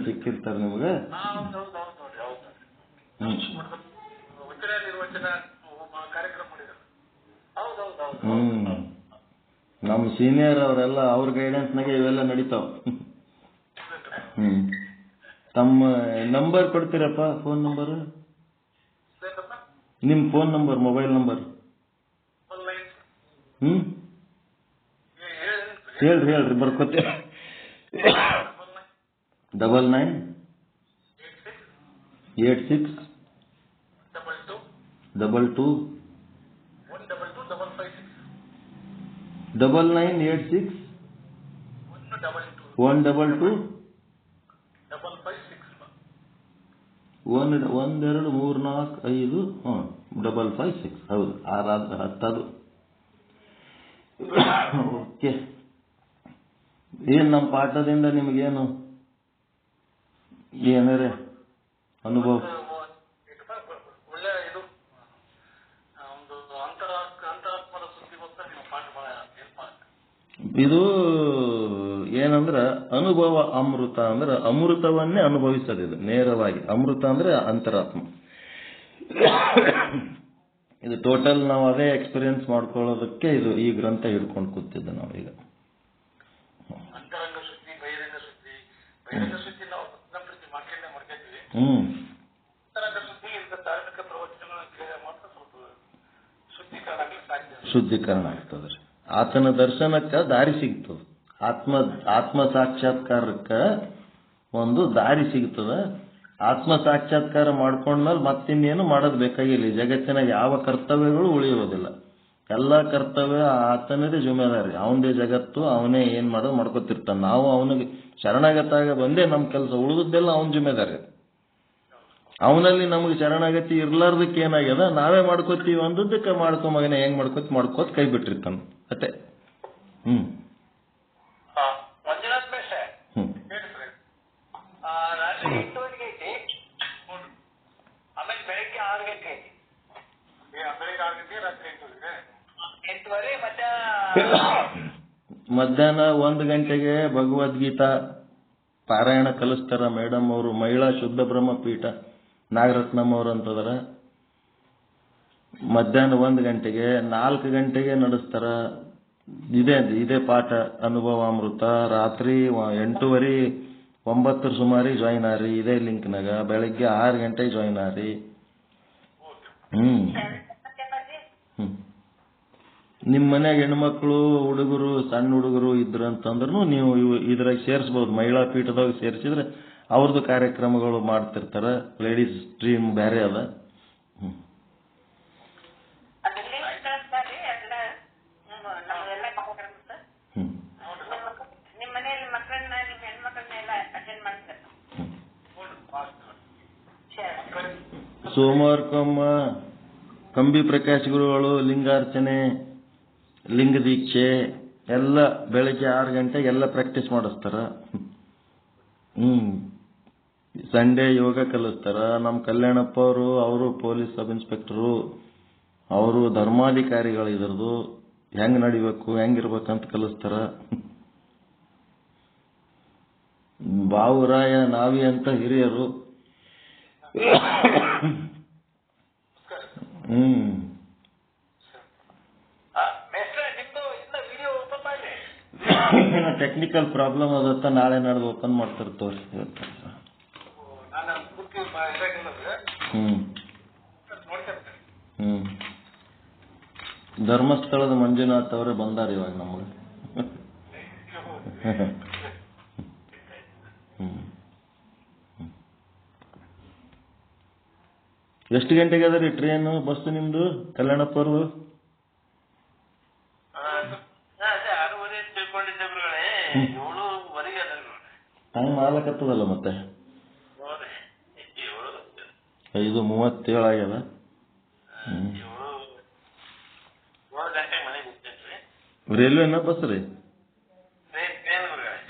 ಸಿಕ್ಕಿರ್ತಾರೆ ನಿಮ್ಗೆ. ನಮ್ಮ ಸೀನಿಯರ್ ಅವರೆಲ್ಲ ಅವ್ರ ಗೈಡೆನ್ಸ್ನಾಗೆ ಇವೆಲ್ಲ ನಡೀತಾವ. ತಮ್ಮ ನಂಬರ್ ಕೊಡ್ತೀರಪ್ಪ? ಫೋನ್ ನಂಬರ್, ನಿಮ್ ಫೋನ್ ನಂಬರ್, ಮೊಬೈಲ್ ನಂಬರ್ ಹೇಳ್ರಿ ಬರ್ಕೋತೀರ. 998622 9986 122 1 2 3 4 5 556. ಹೌದು, 6 10. ಓಕೆ. ಏನ್ ನಮ್ಮ ಪಾಠದಿಂದ ನಿಮಗೇನು ಏನಾರೆ ಅನುಭವ? ಇದು ಏನಂದ್ರ ಅನುಭವ ಅಮೃತ ಅಂದ್ರೆ ಅಮೃತವನ್ನೇ ಅನುಭವಿಸೋದಿದು ನೇರವಾಗಿ. ಅಮೃತ ಅಂದ್ರೆ ಅಂತರಾತ್ಮ. ಇದು ಟೋಟಲ್ ನಾವು ಅದೇ ಎಕ್ಸ್ಪೀರಿಯನ್ಸ್ ಮಾಡ್ಕೊಳ್ಳೋದಕ್ಕೆ ಇದು ಈ ಗ್ರಂಥ ಹಿಡ್ಕೊಂಡು ಕೂತಿದ್ದೆ ನಾವೀಗ. ಶುದ್ಧೀಕರಣ ಆಗ್ತದ್ರಿ. ಆತನ ದರ್ಶನಕ್ಕ ದಾರಿ ಸಿಗ್ತದ. ಆತ್ಮ ಸಾಕ್ಷಾತ್ಕಾರಕ್ಕ ಒಂದು ದಾರಿ ಸಿಗ್ತದ. ಆತ್ಮ ಸಾಕ್ಷಾತ್ಕಾರ ಮಾಡ್ಕೊಂಡ್ಮೇಲೆ ಮತ್ತಿನ್ನೇನು ಮಾಡೋದು ಬೇಕಾಗಿಲ್ಲ. ಈ ಜಗತ್ತಿನ ಯಾವ ಕರ್ತವ್ಯಗಳು ಉಳಿಯುವುದಿಲ್ಲ. ಎಲ್ಲ ಕರ್ತವ್ಯ ಆತನದೇ ಜುಮೇದಾರಿ. ಅವನದೇ ಜಗತ್ತು, ಅವನೇ ಏನ್ ಮಾಡೋದು ಮಾಡ್ಕೊತಿರ್ತಾನೆ. ನಾವು ಅವನಿಗೆ ಶರಣಾಗತಾಗ ಬಂದೇ ನಮ್ಮ ಕೆಲಸ, ಉಳಿದದ್ದೆಲ್ಲ ಅವನ ಜುಮೇದಾರಿ. ಅವನಲ್ಲಿ ನಮಗೆ ಶರಣಾಗತಿ ಇರ್ಲಾರ್ದಕ್ಕೆ ಏನಾಗ್ಯದ, ನಾವೇ ಮಾಡ್ಕೋತೀವಿ ಅಂದದ್ದಕ್ಕೆ ಮಾಡ್ಕೊಂಬಗನೆ ಹೆಂಗ್ ಮಾಡ್ಕೋತ ಕೈ ಬಿಟ್ಟಿರ್ತಾನ ಅಷ್ಟೇ. ರಾತ್ರಿ 8 ಗಂಟೆಗೆ ಐತಿ, ಆಮೇಲೆ ಬೆಳಗ್ಗೆ 6 ಗಂಟೆ ಐತಿ. ಬೆಳಗ್ಗೆ 6 ಗಂಟೆ, ರಾತ್ರಿ 8 ಗಂಟೆ, 8:30 ಮತ್ತೆ ಮಧ್ಯಾಹ್ನ 1 ಗಂಟೆಗೆ ಭಗವದ್ಗೀತಾ ಪಾರಾಯಣ ಕಲಿಸ್ತಾರ ಮೇಡಮ್ ಅವರು. ಮಹಿಳಾ ಶುದ್ಧ ಬ್ರಹ್ಮಪೀಠ ನಾಗರತ್ನಮ್ಮ ಅವರು ಅಂತದಾರ. ಮಧ್ಯಾಹ್ನ 1 ಗಂಟೆಗೆ. 4 ಗಂಟೆಗೆ ನಡೆಸ್ತಾರ. ಇದೇ ಪಾಠ ಅನುಭವಾಮೃತ. ರಾತ್ರಿ 8:30 9 ಸುಮಾರಿಗೆ ಜಾಯಿನ್ ಆರಿ ಇದೇ ಲಿಂಕ್ನಾಗ. ಬೆಳಗ್ಗೆ 6 ಗಂಟೆಗೆ ಜಾಯಿನ್ ಆರಿ. ನಿಮ್ಮ ಮನ್ಯಾಗ ಹೆಣ್ಮಕ್ಳು ಹುಡುಗರು ಸಣ್ಣ ಹುಡುಗರು ಇದ್ರಂತಂದ್ರೂ ನೀವು ಇದ್ರಾಗ ಸೇರಿಸ್ಬೋದು. ಮಹಿಳಾ ಪೀಠದಾಗ ಸೇರಿಸಿದ್ರೆ ಅವ್ರದ್ದು ಕಾರ್ಯಕ್ರಮಗಳು ಮಾಡ್ತಿರ್ತಾರ. ಲೇಡೀಸ್ ಸ್ಟ್ರೀಮ್ ಬೇರೆ ಅದ. ಸೋಮವಾರಕ್ಕೊಮ್ಮ ಕಂಬಿ ಪ್ರಕಾಶ್ ಗುರುಗಳು ಲಿಂಗಾರ್ಚನೆ, ಲಿಂಗ ದೀಕ್ಷೆ ಎಲ್ಲ ಬೆಳಗ್ಗೆ 6 ಗಂಟೆಗೆ ಎಲ್ಲ ಪ್ರಾಕ್ಟೀಸ್ ಮಾಡಿಸ್ತಾರ. ಸಂಡೇ ಯೋಗ ಕಲಿಸ್ತಾರ. ನಮ್ಮ ಕಲ್ಯಾಣಪ್ಪ ಅವರು ಪೊಲೀಸ್ ಸಬ್ ಇನ್ಸ್ಪೆಕ್ಟರು, ಅವರು ಧರ್ಮಾಧಿಕಾರಿಗಳು. ಇದ್ರದ್ದು ಹೆಂಗ್ ನಡಿಬೇಕು ಹೆಂಗಿರ್ಬೇಕಂತ ಕಲಿಸ್ತಾರ. ಬಾವುರಾಯ ನಾವಿ ಅಂತ ಹಿರಿಯರು. ಟೆಕ್ನಿಕಲ್ ಪ್ರಾಬ್ಲಮ್ ಅದತ್ತ ನಾಳೆ ನಾಡ್ದು ಓಪನ್ ಮಾಡ್ತಿರ್ತವ್ರಿ. ಧರ್ಮಸ್ಥಳದ ಮಂಜುನಾಥ್ ಅವರೇ ಬಂದಾರ ಇವಾಗ ನಮಗೆ. ಎಷ್ಟು ಗಂಟೆಗೆ ಅದ ರೀ ಟ್ರೈನು ಬಸ್ಸು ನಿಮ್ದು ಕಲ್ಯಾಣಪ್ಪ ಅವ್ರದ್ದು? ಟೈಮ್ ಆಗ್ಲಕತ್ತದಲ್ಲ ಮತ್ತೆ. 5:37 ಆಗ್ಯದ. ರೈಲ್ವೆನ ಬಸ್ ರೀ?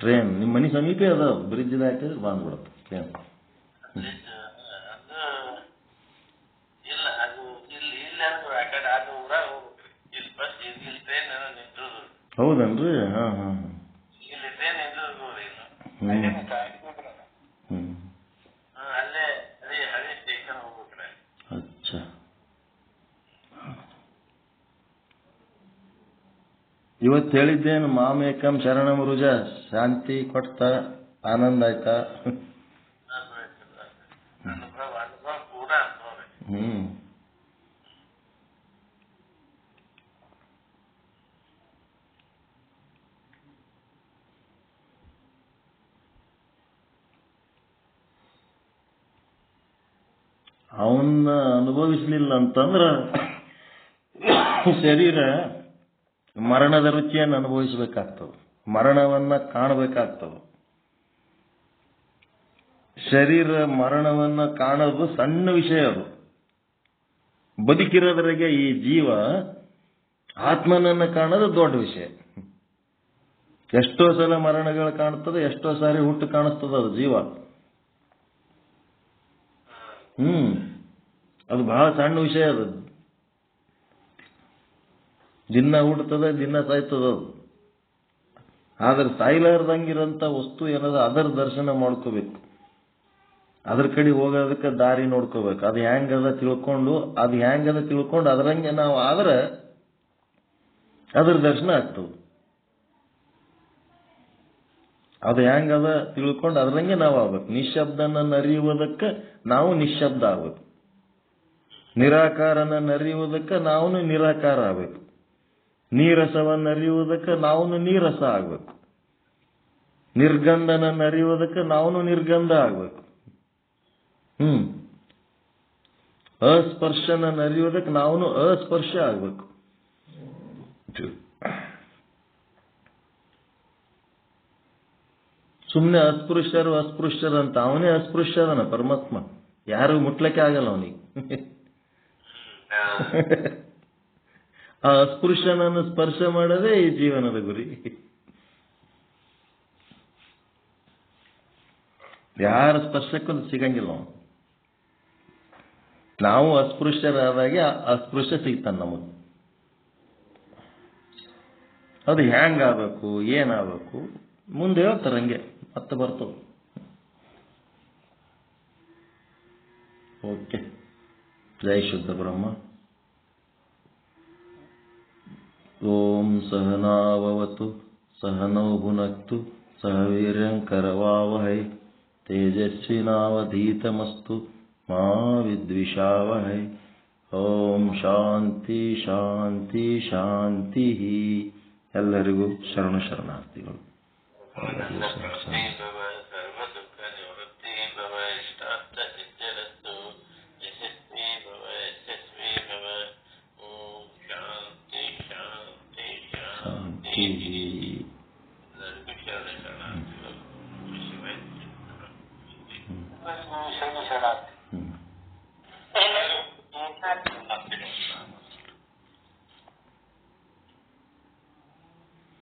ಟ್ರೈನ್. ನಿಮ್ಮ ಮನೆ ಸಮೀಪ ಅದ, ಬ್ರಿಡ್ಜ್ ಹಾಕಿದ್ರೆ ಬಂದ್ಬಿಡತ್ತೆ ಟ್ರೈನ್. ಹೌದನ್ರಿ? ಹಾ ಹಾ. ಅಚ್ಚಾ. ಇವತ್ತು ಹೇಳಿದ್ದೇನು ಮಾಮೇಕಂ ಶರಣಂ ರುಜ, ಶಾಂತಿ ಕೊಡ್ತ ಆನಂದ ಆಯ್ತಾ? ಅವನ್ನ ಅನುಭವಿಸ್ಲಿಲ್ಲ ಅಂತಂದ್ರ ಶರೀರ ಮರಣದ ರುಚಿಯನ್ನು ಅನುಭವಿಸಬೇಕಾಗ್ತದೆ, ಮರಣವನ್ನ ಕಾಣಬೇಕಾಗ್ತದೆ. ಶರೀರ ಮರಣವನ್ನ ಕಾಣೋದು ಸಣ್ಣ ವಿಷಯ. ಅದು ಬದುಕಿರೋದ್ರಾಗೆ ಈ ಜೀವ ಆತ್ಮನನ್ನ ಕಾಣೋದು ದೊಡ್ಡ ವಿಷಯ. ಎಷ್ಟೋ ಸಲ ಮರಣಗಳು ಕಾಣ್ತದೆ, ಎಷ್ಟೋ ಸಾರಿ ಹುಟ್ಟು ಕಾಣಿಸ್ತದ ಅದು ಜೀವ. ಅದು ಬಹಳ ಸಣ್ಣ ವಿಷಯ. ಅದು ದಿನ ಹುಡ್ತದ, ದಿನ ಸಾಯ್ತದ. ಅದು ಆದ್ರೆ ಸಾಯ್ಲಾರ್ದಂಗಿರಂತ ವಸ್ತು ಏನದ ಅದರ ದರ್ಶನ ಮಾಡ್ಕೋಬೇಕು, ಅದ್ರ ಕಡೆ ಹೋಗೋದಕ್ಕೆ ದಾರಿ ನೋಡ್ಕೋಬೇಕು. ಅದು ಹೆಂಗದ ತಿಳ್ಕೊಂಡು ಅದರಂಗೆ ನಾವು ಆದ್ರೆ ಅದ್ರ ದರ್ಶನ ಆಗ್ತದೆ. ಅದು ಹೆಂಗದ ತಿಳ್ಕೊಂಡು ಅದರಂಗೆ ನಾವು ಆಗ್ಬೇಕು. ನಿಶಬ್ದನನ್ನು ಅರಿಯುವುದಕ್ಕೆ ನಾವು ನಿಶಬ್ದ ಆಗ್ಬೇಕು, ನಿರಾಕಾರನನ್ನು ಅರಿಯುವುದಕ್ಕೆ ನಾವು ನಿರಾಕಾರ ಆಗ್ಬೇಕು, ನೀರಸವನ್ನು ಅರಿಯುವುದಕ್ಕೆ ನಾವು ನೀರಸ ಆಗ್ಬೇಕು, ನಿರ್ಗಂಧನನ್ನು ಅರಿಯುವುದಕ್ಕೆ ನಾವು ನಿರ್ಗಂಧ ಆಗ್ಬೇಕು. ಅಸ್ಪರ್ಶನನ್ನು ಅರಿಯುವುದಕ್ಕೆ ನಾವು ಅಸ್ಪರ್ಶ ಆಗ್ಬೇಕು. ಸುಮ್ಮನೆ ಅಸ್ಪೃಶ್ಯರು ಅಂತ ಅವನೇ ಅಸ್ಪೃಶ್ಯದನ ಪರಮಾತ್ಮ. ಯಾರು ಮುಟ್ಲಕ್ಕೆ ಆಗಲ್ಲ ಅವನಿಗೆ. ಆ ಅಸ್ಪೃಶ್ಯನನ್ನು ಸ್ಪರ್ಶ ಮಾಡೋದೇ ಈ ಜೀವನದ ಗುರಿ. ಯಾರ ಸ್ಪರ್ಶಕ್ಕೂ ಸಿಗಂಗಿಲ್ಲ ಅವನು. ನಾವು ಅಸ್ಪೃಶ್ಯರಾದಾಗೆ ಅಸ್ಪೃಶ್ಯ ಸಿಗ್ತಾನೆ ನಮಗೆ. ಅದು ಹ್ಯಾಂಗಾಗಬೇಕು ಏನಾಗಬೇಕು ಮುಂದೆ ಹೇಳ್ತಾರೆ, ಹಂಗೆ ಮತ್ತೆ ಬರ್ತದೆ. ಓಕೆ. ಜೈ ಶುದ್ಧ ಬ್ರಹ್ಮ. ಓಂ ಸಹನಾವವತು ಸಹನೌ ಭುನಕ್ತು ಸಹ ವೀರ್ಯಂಕರವಾವಹೈ ತೇಜಸ್ವಿನಾವಧೀತಮಸ್ತು ಮಾ ವಿದ್ವಿಷಾವಹೈ. ಓಂ ಶಾಂತಿ ಶಾಂತಿ ಶಾಂತಿ. ಎಲ್ಲರಿಗೂ ಶರಣಾರ್ಥಿಗಳು.